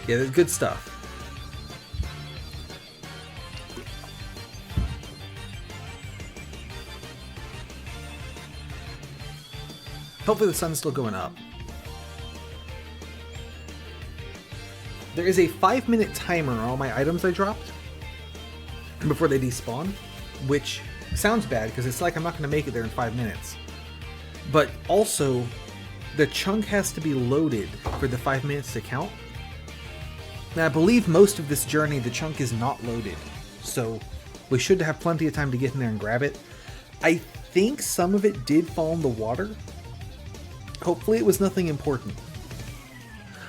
yeah, that's good stuff. Hopefully the sun's still going up. There is a 5-minute timer on all my items I dropped before they despawn, which sounds bad because it's like I'm not going to make it there in 5 minutes. But also, the chunk has to be loaded for the 5 minutes to count. Now, I believe most of this journey, the chunk is not loaded, so we should have plenty of time to get in there and grab it. I think some of it did fall in the water. Hopefully it was nothing important.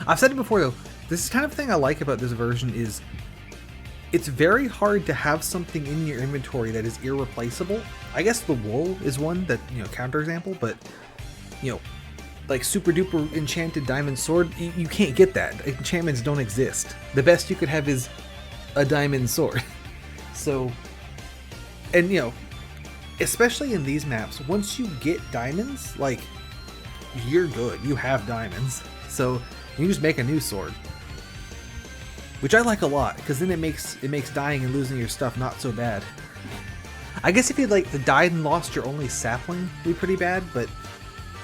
I've said it before though, this is kind of thing I like about this version is it's very hard to have something in your inventory that is irreplaceable. I guess the wool is one that, you know, counterexample, but, you know, like super duper enchanted diamond sword, you can't get that. Enchantments don't exist. The best you could have is a diamond sword. So, and you know, especially in these maps, once you get diamonds, like, you're good. You have diamonds. So you just make a new sword. Which I like a lot, because then it makes dying and losing your stuff not so bad. I guess if you like died and lost your only sapling, it'd be pretty bad, but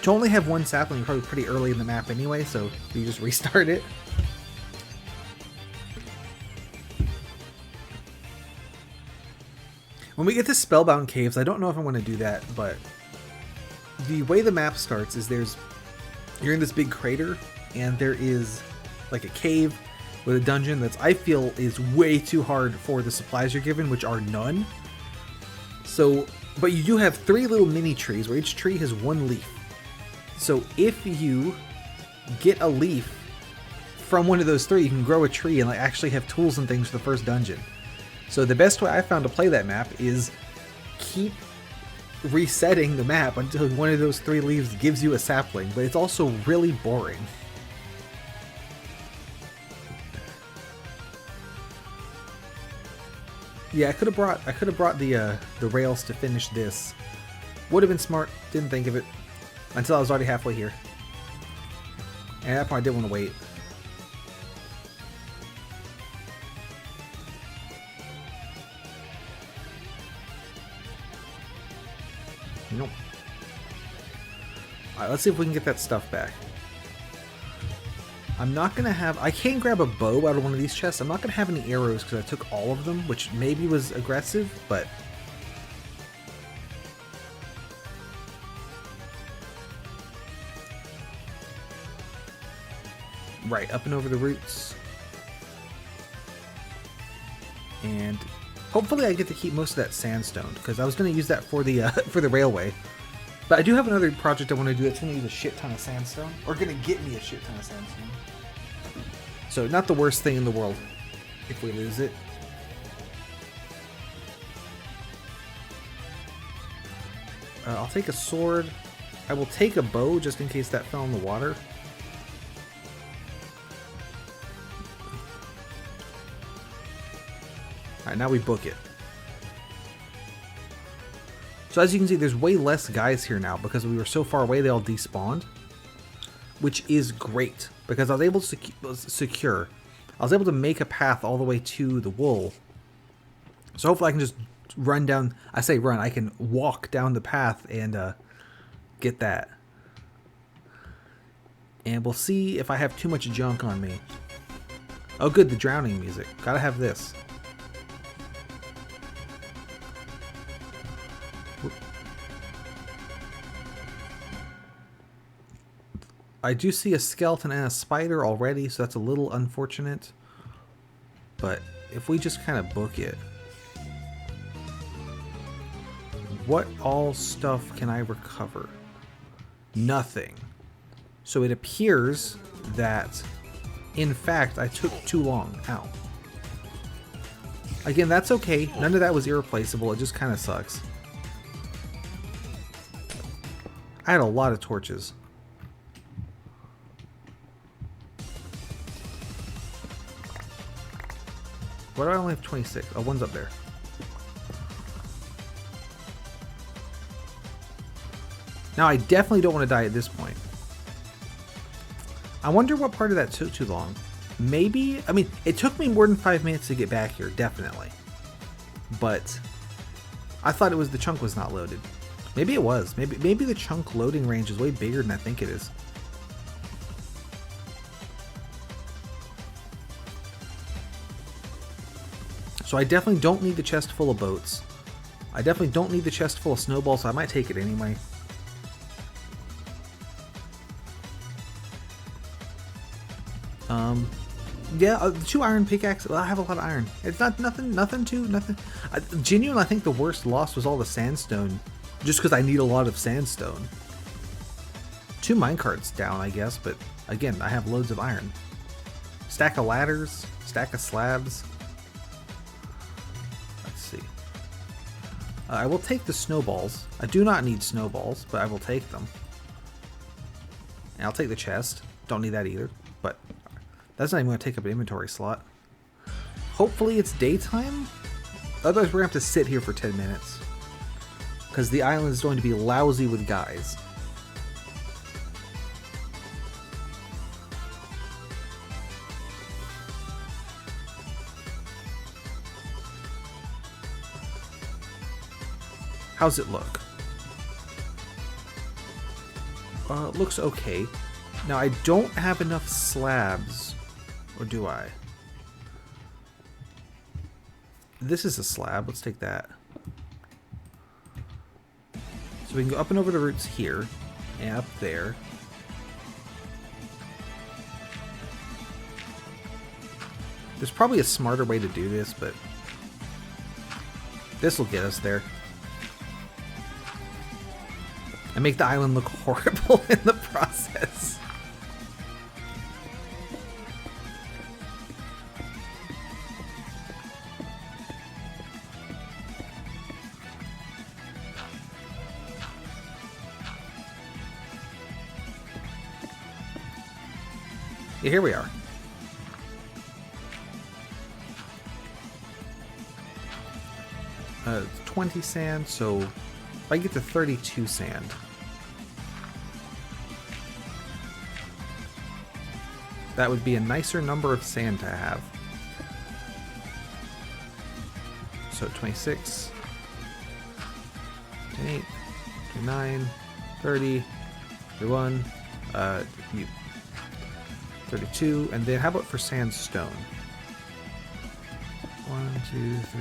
to only have 1 sapling, you're probably pretty early in the map anyway, so you just restart it. When we get to Spellbound Caves, I don't know if I want to do that, but the way the map starts is you're in this big crater, and there is like a cave with a dungeon that's, I feel, is way too hard for the supplies you're given, which are none. So, but you do have 3 little mini trees where each tree has 1 leaf. So if you get a leaf from one of those 3, you can grow a tree and like actually have tools and things for the first dungeon. So the best way I found to play that map is keep resetting the map until one of those 3 leaves gives you a sapling, but it's also really boring. Yeah, I could have brought the rails to finish this. Would have been smart. Didn't think of it until I was already halfway here. And at that point I didn't want to wait. Nope. Alright, let's see if we can get that stuff back. I'm not going to have... I can grab a bow out of one of these chests. I'm not going to have any arrows because I took all of them, which maybe was aggressive, but... Right, up and over the roots. And hopefully I get to keep most of that sandstone, because I was going to use that for the railway. But I do have another project I want to do that's going to use a shit ton of sandstone, or going to get me a shit ton of sandstone. So not the worst thing in the world if we lose it. I'll take a sword. I will take a bow just in case that fell in the water. Alright, now we book it. So as you can see, there's way less guys here now because we were so far away they all despawned. Which is great, because I was able to I was able to make a path all the way to the wool. So hopefully I can just run down, I say run, I can walk down the path and get that. And we'll see if I have too much junk on me. Oh good, the drowning music. Gotta have this. I do see a skeleton and a spider already, so that's a little unfortunate. But if we just kind of book it. What all stuff can I recover? Nothing. So it appears that, in fact, I took too long. Ow. Again, that's okay. None of that was irreplaceable. It just kind of sucks. I had a lot of torches. Why do I only have 26? Oh, one's up there. Now, I definitely don't want to die at this point. I wonder what part of that took too long. Maybe, I mean, it took me more than 5 minutes to get back here, definitely. But I thought it was the chunk was not loaded. Maybe it was. Maybe the chunk loading range is way bigger than I think it is. So I definitely don't need the chest full of boats. I definitely don't need the chest full of snowballs, so I might take it anyway. Yeah, 2 iron pickaxe. Well, I have a lot of iron. It's nothing. Genuinely, I think the worst loss was all the sandstone, just because I need a lot of sandstone. 2 minecarts down, I guess, but again, I have loads of iron. Stack of ladders, stack of slabs. Let's see. I will take the snowballs. I do not need snowballs, but I will take them. And I'll take the chest. Don't need that either, but that's not even going to take up an inventory slot. Hopefully it's daytime. Otherwise we're going to have to sit here for 10 minutes. Because the island is going to be lousy with guys. How's it look? It looks okay. Now I don't have enough slabs. Or do I? This is a slab. Let's take that. So we can go up and over the roots here. And up there. There's probably a smarter way to do this, but this will get us there. And make the island look horrible in the process. Yeah, here we are. It's 20 sand, so if I get to 32 sand. That would be a nicer number of sand to have. So 26, 28, 29, 30, 31, 32, and then how about for sandstone? 1, 2, 3.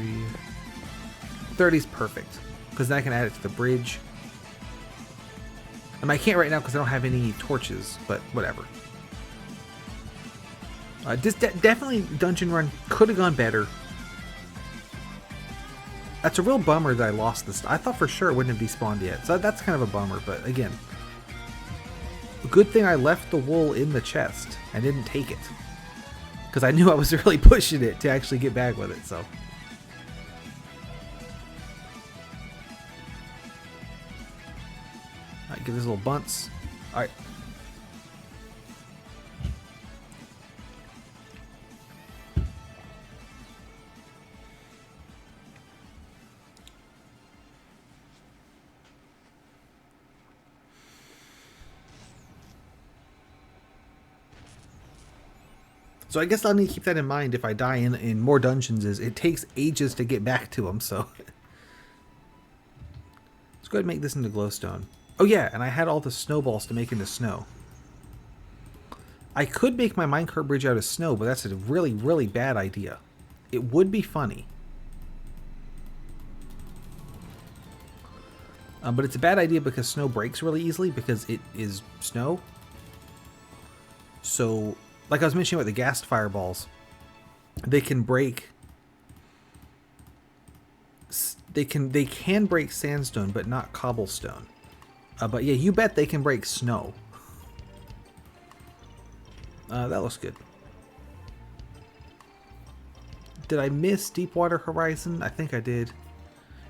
30 is perfect, because then I can add it to the bridge. I can't right now because I don't have any torches, but whatever. Definitely dungeon run could have gone better. That's a real bummer that I lost this. I thought for sure it wouldn't have despawned yet, so that's kind of a bummer, but again. Good thing I left the wool in the chest and didn't take it. Because I knew I was really pushing it to actually get back with it, so. Alright, give this little bunts. Alright. So I guess I'll need to keep that in mind if I die in more dungeons, is it takes ages to get back to them, so. Let's go ahead and make this into glowstone. Oh yeah, and I had all the snowballs to make into snow. I could make my minecart bridge out of snow, but that's a really, really bad idea. It would be funny. But it's a bad idea because snow breaks really easily because it is snow. So, like I was mentioning with the gas fireballs, they can break. They can break sandstone, but not cobblestone. But yeah, you bet they can break snow. That looks good. Did I miss Deepwater Horizon? I think I did.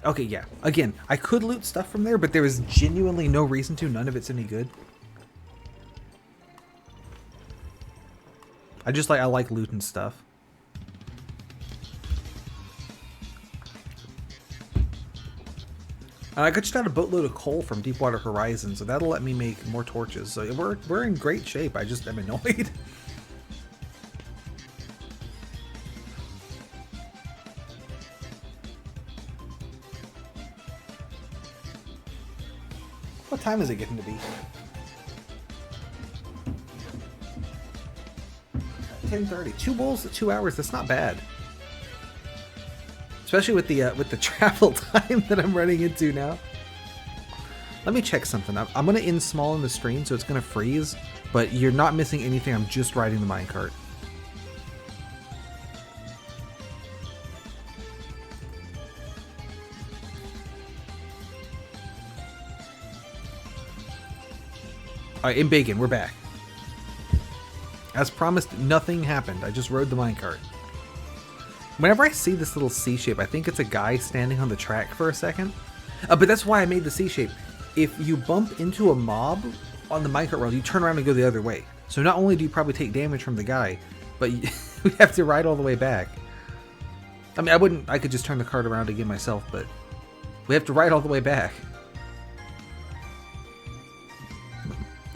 Okay, yeah. Again, I could loot stuff from there, but there is genuinely no reason to. None of it's any good. I like looting stuff. And I just got a boatload of coal from Deepwater Horizon, so that'll let me make more torches. So we're in great shape. I just am annoyed. What time is it getting to be? 10:30. 2 bowls at 2 hours. That's not bad. Especially with the travel time that I'm running into now. Let me check something. I'm gonna in small in the stream, so it's gonna freeze. But you're not missing anything. I'm just riding the minecart. Alright, in Bacon, we're back. As promised, nothing happened. I just rode the minecart. Whenever I see this little C shape, I think it's a guy standing on the track for a second. But that's why I made the C shape. If you bump into a mob on the minecart road, you turn around and go the other way. So not only do you probably take damage from the guy, but we have to ride all the way back. I mean, I could just turn the cart around again myself, but we have to ride all the way back.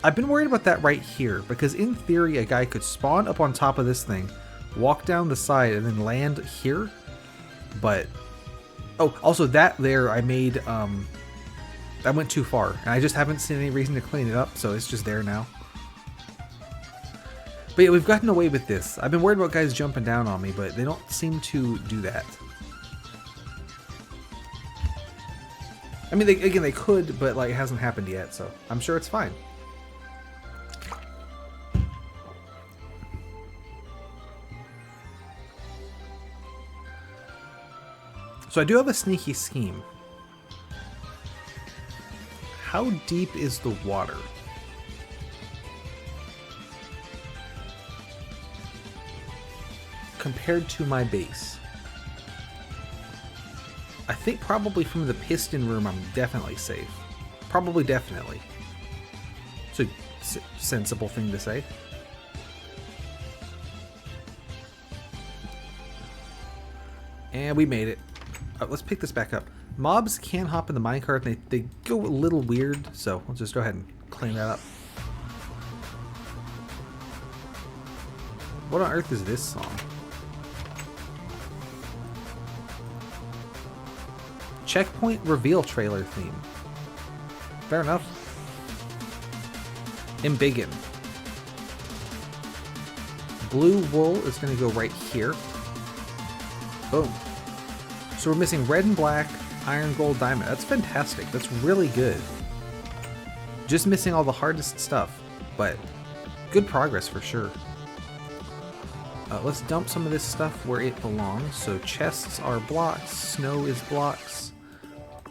I've been worried about that right here, because in theory a guy could spawn up on top of this thing, walk down the side, and then land here. But, oh, also that there I made, I went too far, and I just haven't seen any reason to clean it up, so it's just there now. But yeah, we've gotten away with this. I've been worried about guys jumping down on me, but they don't seem to do that. I mean, again, they could, but like it hasn't happened yet, so I'm sure it's fine. So I do have a sneaky scheme. How deep is the water? Compared to my base. I think probably from the piston room I'm definitely safe. Probably definitely. It's a sensible thing to say. And we made it. Let's pick this back up. Mobs can hop in the minecart and they go a little weird, so we'll just go ahead and clean that up. What on earth is this song? Checkpoint reveal trailer theme. Fair enough. Embiggen. Blue wool is going to go right here. Boom. So we're missing red and black, iron, gold, diamond. That's fantastic. That's really good. Just missing all the hardest stuff, but good progress for sure. Let's dump some of this stuff where it belongs. So chests are blocks, snow is blocks,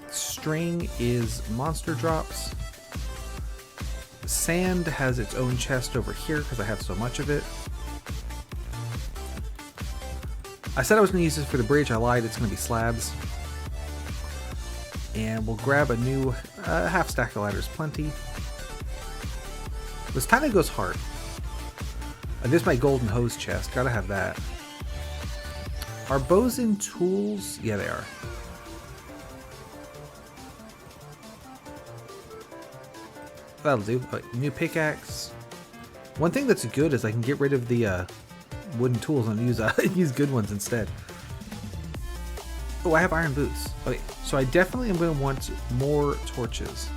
string is monster drops. Sand has its own chest over here because I have so much of it. I said I was going to use this for the bridge. I lied. It's going to be slabs. And we'll grab a new half stack of ladders. Plenty. This kind of goes hard. There's my golden hose chest. Gotta have that. Are bows and tools? Yeah, they are. That'll do. New pickaxe. One thing that's good is I can get rid of the wooden tools and use good ones instead. Oh, I have iron boots. Okay, so I definitely am going to want more torches.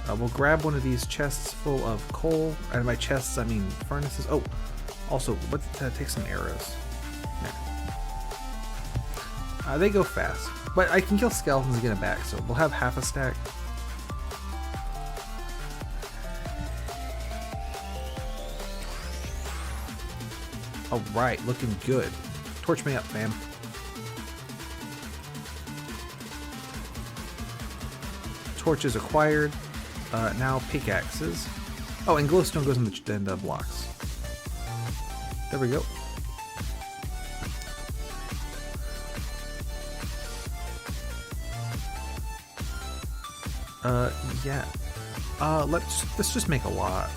We'll grab one of these chests full of coal. And by chests, I mean furnaces. Oh, also, let's take some arrows. Nah. They go fast, but I can kill skeletons and get them back, so we'll have half a stack. Alright, looking good. Torch me up, fam. Torches acquired. Now pickaxes. Oh, and glowstone goes in the blocks. There we go. Yeah. Let's just make a lot.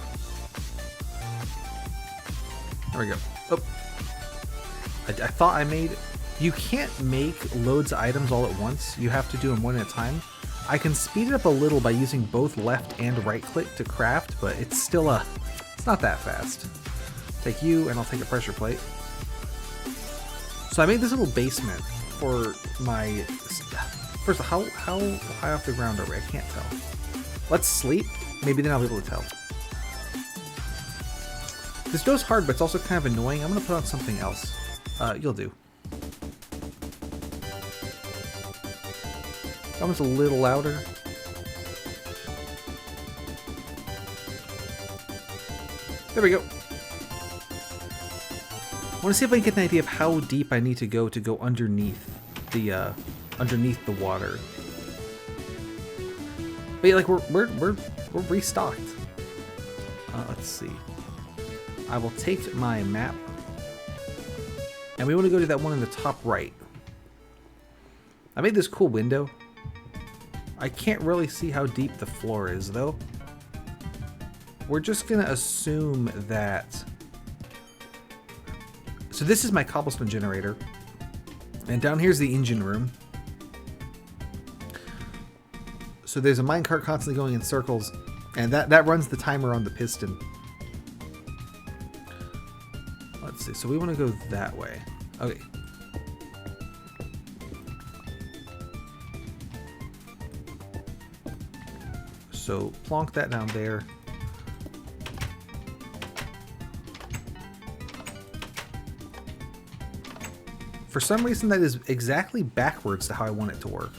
There we go. Oh. I thought I made You can't make loads of items all at once. You have to do them one at a time. I can speed it up a little by using both left and right click to craft, but it's still it's not that fast. Take you, and I'll take a pressure plate. So I made this little basement for my... First, how high off the ground are we? I can't tell. Let's sleep. Maybe then I'll be able to tell. This door's hard, but it's also kind of annoying. I'm going to put on something else. You'll do. That one's a little louder. There we go. I want to see if I can get an idea of how deep I need to go underneath the water. But yeah, like we're restocked. Let's see. I will take my map, and we want to go to that one in the top right. I made this cool window. I can't really see how deep the floor is, though. We're just gonna assume that... So this is my cobblestone generator, and down here's the engine room. So there's a minecart constantly going in circles, and that runs the timer on the piston. Let's see, so we want to go that way. Okay. So plonk that down there. For some reason that is exactly backwards to how I want it to work.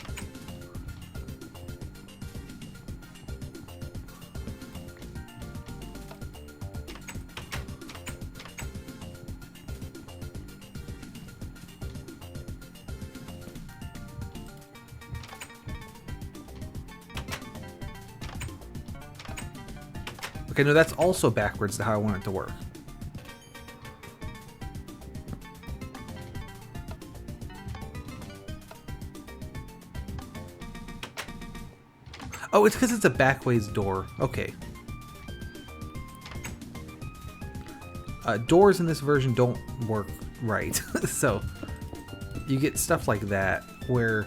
Okay, no, that's also backwards to how I want it to work. Oh, it's because it's a backways door. Okay. Doors in this version don't work right. So you get stuff like that where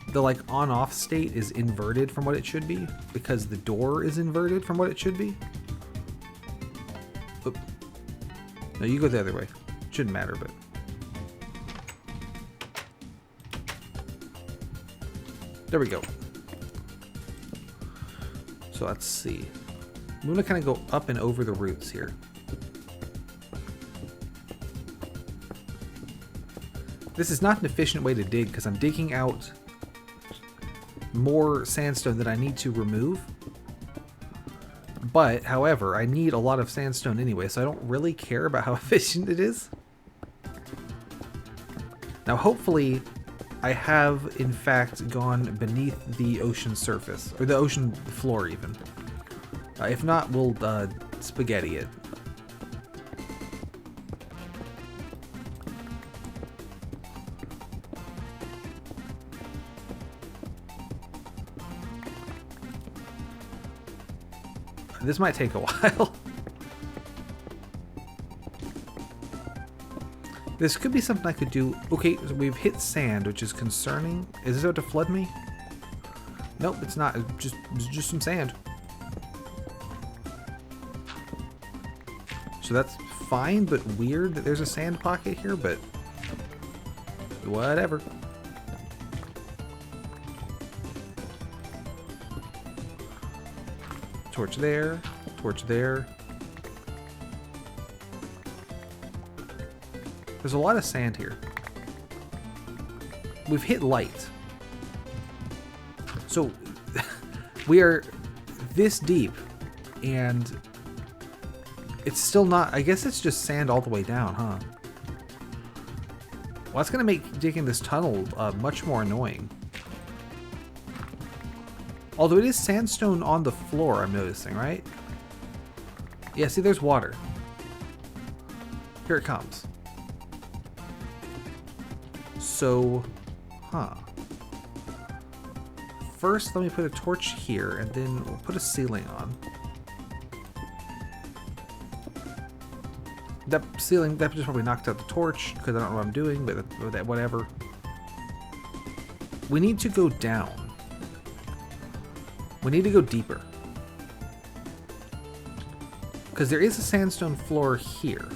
the like on-off state is inverted from what it should be because the door is inverted from what it should be. Oop. No, you go the other way. Shouldn't matter, but... There we go. So let's see. I'm going to kind of go up and over the roots here. This is not an efficient way to dig because I'm digging out more sandstone that I need to remove. But, however, I need a lot of sandstone anyway, so I don't really care about how efficient it is. Now, hopefully, I have, in fact, gone beneath the ocean surface, or the ocean floor, even. If not, we'll spaghetti it. This might take a while. This could be something I could do. Okay, so we've hit sand, which is concerning. Is this about to flood me? Nope, it's not. It's just some sand. So that's fine, but weird that there's a sand pocket here, but whatever. Torch there, torch there. There's a lot of sand here. We've hit light. So we are this deep and it's still not, I guess it's just sand all the way down, huh? Well, that's gonna make digging this tunnel much more annoying. Although it is sandstone on the floor, I'm noticing, right? Yeah, see, there's water. Here it comes. So, huh. First, let me put a torch here, and then we'll put a ceiling on. That ceiling, that just probably knocked out the torch, because I don't know what I'm doing, but whatever. We need to go down. We need to go deeper. Because there is a sandstone floor here.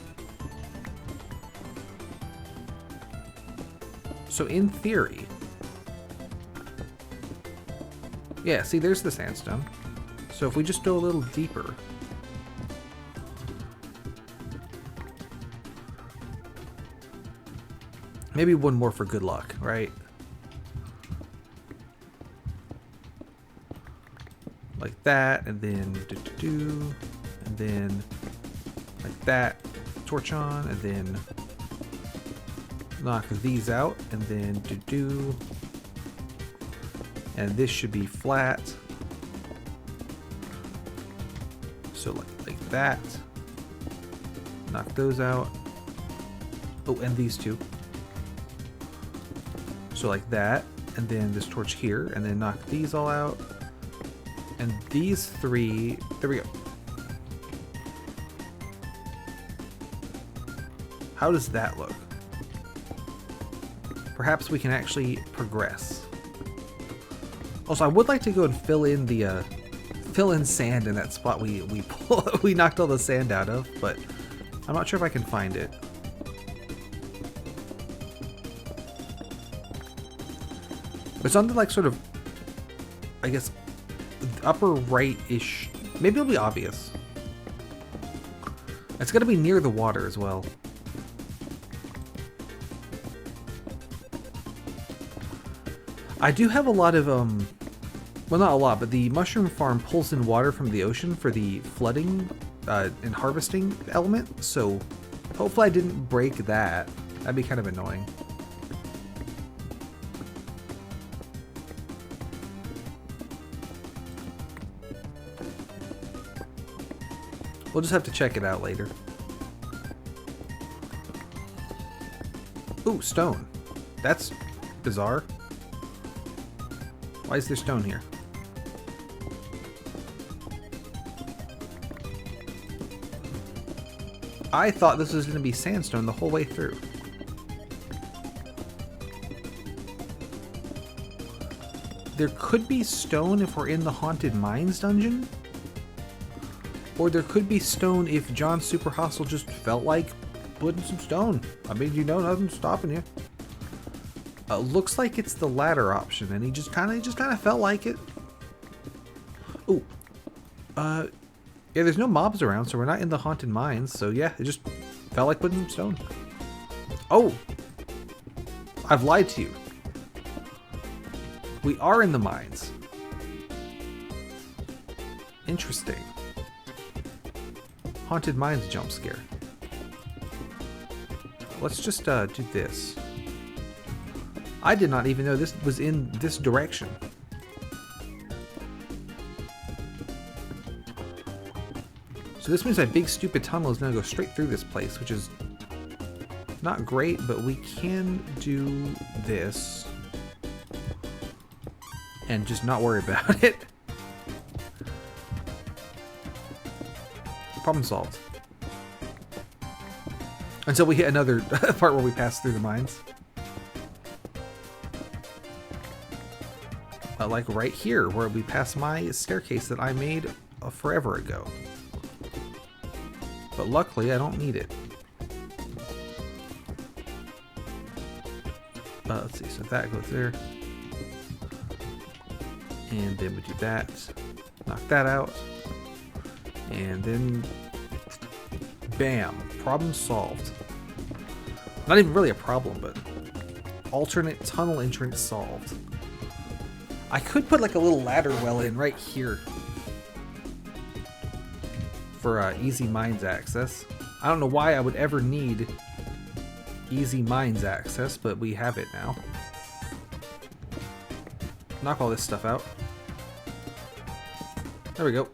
So in theory... Yeah, see, there's the sandstone. So if we just go a little deeper... Maybe one more for good luck, right? Like that, and then and then like that, torch on, and then knock these out, and then and this should be flat. So like that. Knock those out. Oh, and these two. So like that, and then this torch here, and then knock these all out. And these three, there we go. How does that look? Perhaps we can actually progress. Also, I would like to go and fill in sand in that spot we knocked all the sand out of, but I'm not sure if I can find it. It's on the like sort of, I guess, upper right-ish. Maybe it'll be obvious. It's gonna be near the water as well. I do have a lot of, well, not a lot, but the mushroom farm pulls in water from the ocean for the flooding and harvesting element, so hopefully I didn't break that. That'd be kind of annoying. We'll just have to check it out later. Ooh, stone. That's bizarre. Why is there stone here? I thought this was going to be sandstone the whole way through. There could be stone if we're in the Haunted Mines dungeon. Or there could be stone if John Super Hostile just felt like putting some stone. I mean, you know, nothing's stopping you. Looks like it's the latter option, and he just kind of felt like it. Ooh, yeah, there's no mobs around, so we're not in the Haunted Mines. So yeah, it just felt like putting some stone. Oh, I've lied to you. We are in the mines. Interesting. Haunted Mines jump scare. Let's just do this. I did not even know this was in this direction. So this means that big stupid tunnel is going to go straight through this place, which is not great, but we can do this and just not worry about it. Problem solved. Until we hit another part where we pass through the mines. Like right here, where we pass my staircase that I made forever ago. But luckily, I don't need it. Let's see, so that goes there. And then we do that. Knock that out. And then, bam, problem solved. Not even really a problem, but alternate tunnel entrance solved. I could put like a little ladder well in right here for easy mines access. I don't know why I would ever need easy mines access, but we have it now. Knock all this stuff out. There we go.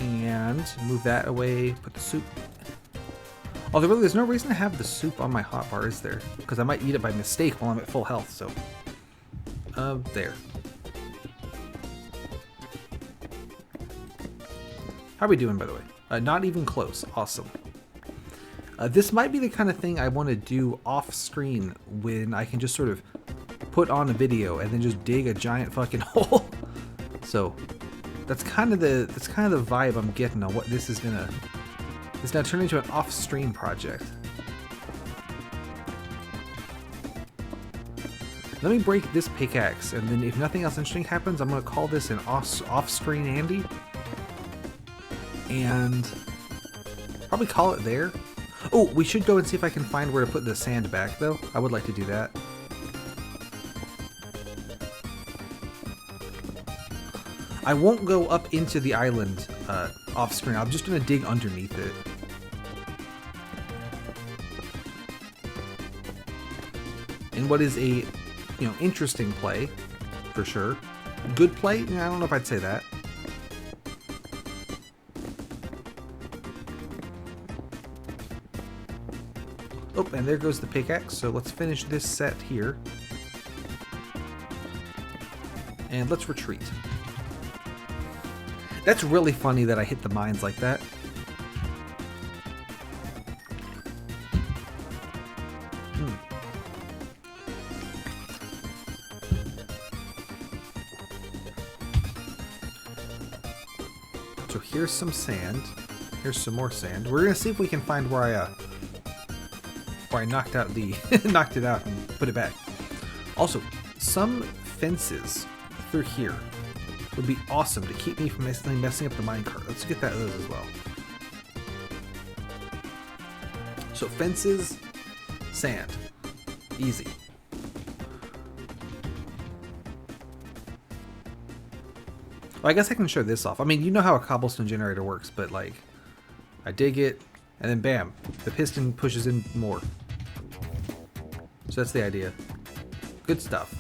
And move that away, put the soup. Although really there's no reason to have the soup on my hotbar, is there? Because I might eat it by mistake while I'm at full health, so. There. How are we doing, by the way? Not even close. Awesome. This might be the kind of thing I want to do off screen when I can just sort of put on a video and then just dig a giant fucking hole. So that's kind of the vibe I'm getting on what this is gonna. It's now turned into an off-stream project. Let me break this pickaxe, and then if nothing else interesting happens, I'm gonna call this an off-screen Andy, and probably call it there. Oh, we should go and see if I can find where to put the sand back, though. I would like to do that. I won't go up into the island off screen. I'm just gonna dig underneath it. And what is a, interesting play, for sure. Good play? I don't know if I'd say that. Oh, and there goes the pickaxe. So let's finish this set here. And let's retreat. That's really funny that I hit the mines like that. So here's some sand. Here's some more sand. We're gonna see if we can find where I knocked out the knocked it out and put it back. Also, some fences through here would be awesome to keep me from messing up the minecart. Let's get those as well. So fences, sand, easy. Well, I guess I can show this off. I mean, you know how a cobblestone generator works, but like, I dig it, and then bam, the piston pushes in more. So that's the idea. Good stuff.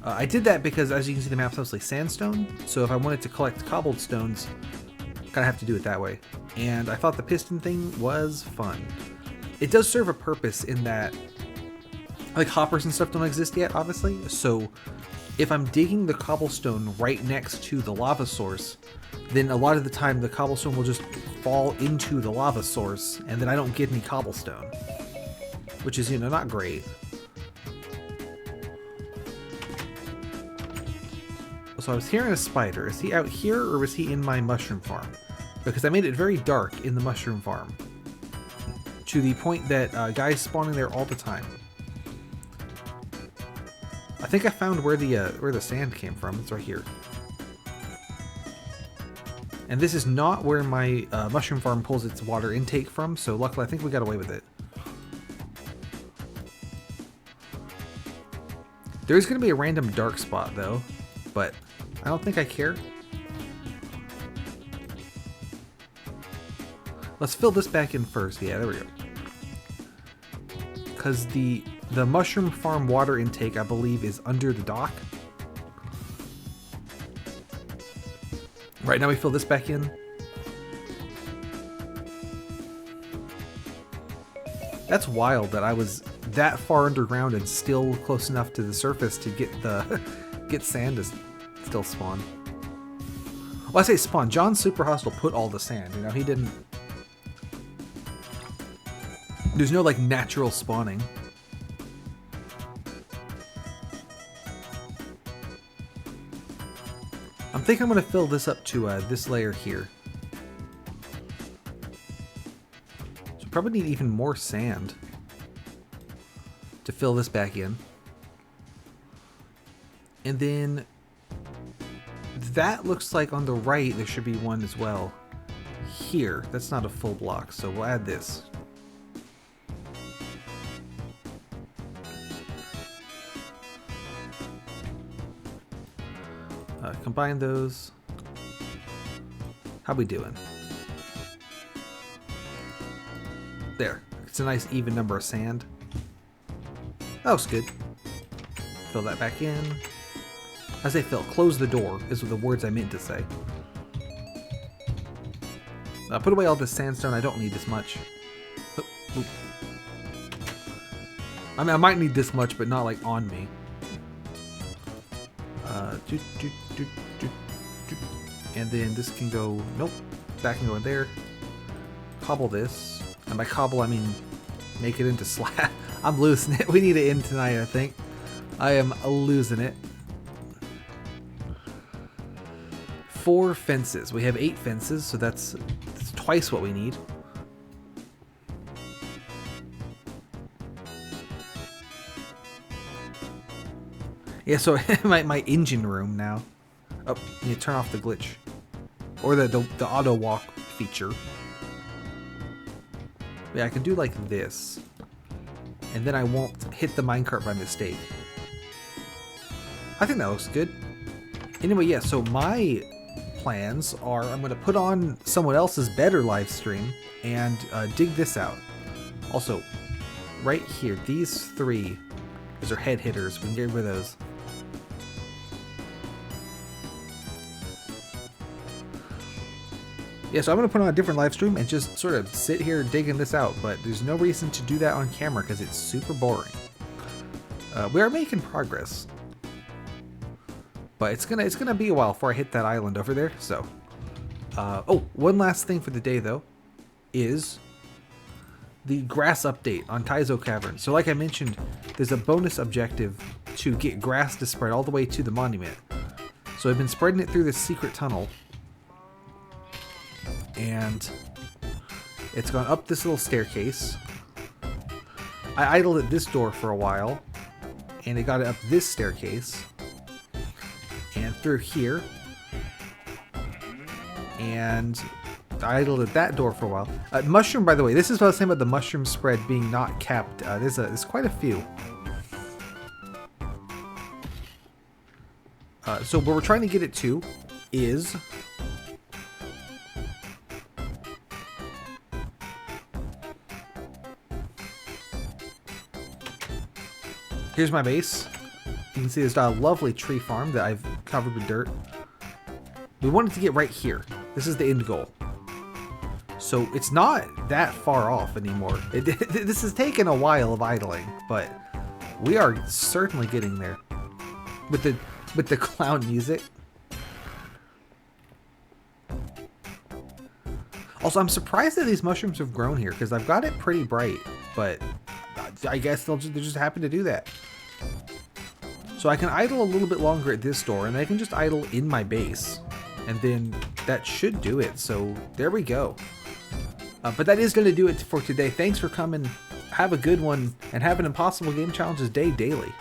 I did that because, as you can see, the map's mostly sandstone. So if I wanted to collect cobblestones, kind of have to do it that way. And I thought the piston thing was fun. It does serve a purpose in that, like, hoppers and stuff don't exist yet, obviously. So if I'm digging the cobblestone right next to the lava source, then a lot of the time the cobblestone will just fall into the lava source, and then I don't get any cobblestone, which is, not great. So I was hearing a spider. Is he out here, or was he in my mushroom farm? Because I made it very dark in the mushroom farm, to the point that guys spawning there all the time. I think I found where the sand came from. It's right here. And this is not where my mushroom farm pulls its water intake from, so luckily I think we got away with it. There's going to be a random dark spot, though, but I don't think I care. Let's fill this back in first. Yeah, there we go. Because the mushroom farm water intake, I believe, is under the dock. Right now we fill this back in. That's wild that I was that far underground and still close enough to the surface to get the get sand to still spawn. Well, I say spawn. John's super hostile put all the sand. He didn't. There's no like natural spawning. I think I'm going to fill this up to this layer here. So probably need even more sand to fill this back in. And then that looks like on the right there should be one as well. Here, that's not a full block, so we'll add this. Combine those. How we doing? There. It's a nice even number of sand. That looks good. Fill that back in. I say fill. Close the door is the words I meant to say. Put away all this sandstone. I don't need this much. Oop. I mean, I might need this much, but not like on me. And then this can go, nope, that can go in there. Cobble this. And by cobble, I mean make it into slab. I'm losing it. We need to end tonight, I think. I am losing it. 4 fences. We have 8 fences, so that's twice what we need. Yeah, so my engine room now. Oh, you turn off the glitch. Or the auto walk feature. Yeah, I can do like this. And then I won't hit the minecart by mistake. I think that looks good. Anyway, yeah, so my plans are I'm going to put on someone else's better live stream and dig this out. Also, right here, these 3, those are head hitters. We can get rid of those. Yeah, so I'm going to put on a different live stream and just sort of sit here digging this out, but there's no reason to do that on camera because it's super boring. We are making progress. But it's gonna be a while before I hit that island over there, so. Oh, one last thing for the day, though, is the grass update on Taizo Cavern. So like I mentioned, there's a bonus objective to get grass to spread all the way to the monument. So I've been spreading it through this secret tunnel. And it's gone up this little staircase. I idled at this door for a while, and it got it up this staircase. And through here. And I idled at that door for a while. Mushroom, by the way, this is what I was saying about the mushroom spread being not capped. There's quite a few. So what we're trying to get it to is... Here's my base. You can see there's a lovely tree farm that I've covered with dirt. We wanted to get right here. This is the end goal. So it's not that far off anymore. This has taken a while of idling, but we are certainly getting there. With the clown music. Also, I'm surprised that these mushrooms have grown here because I've got it pretty bright, but I guess they just happen to do that. So I can idle a little bit longer at this door, and I can just idle in my base. And then that should do it. So there we go. But that is going to do it for today. Thanks for coming. Have a good one, and have an Impossible Game Challenges day daily.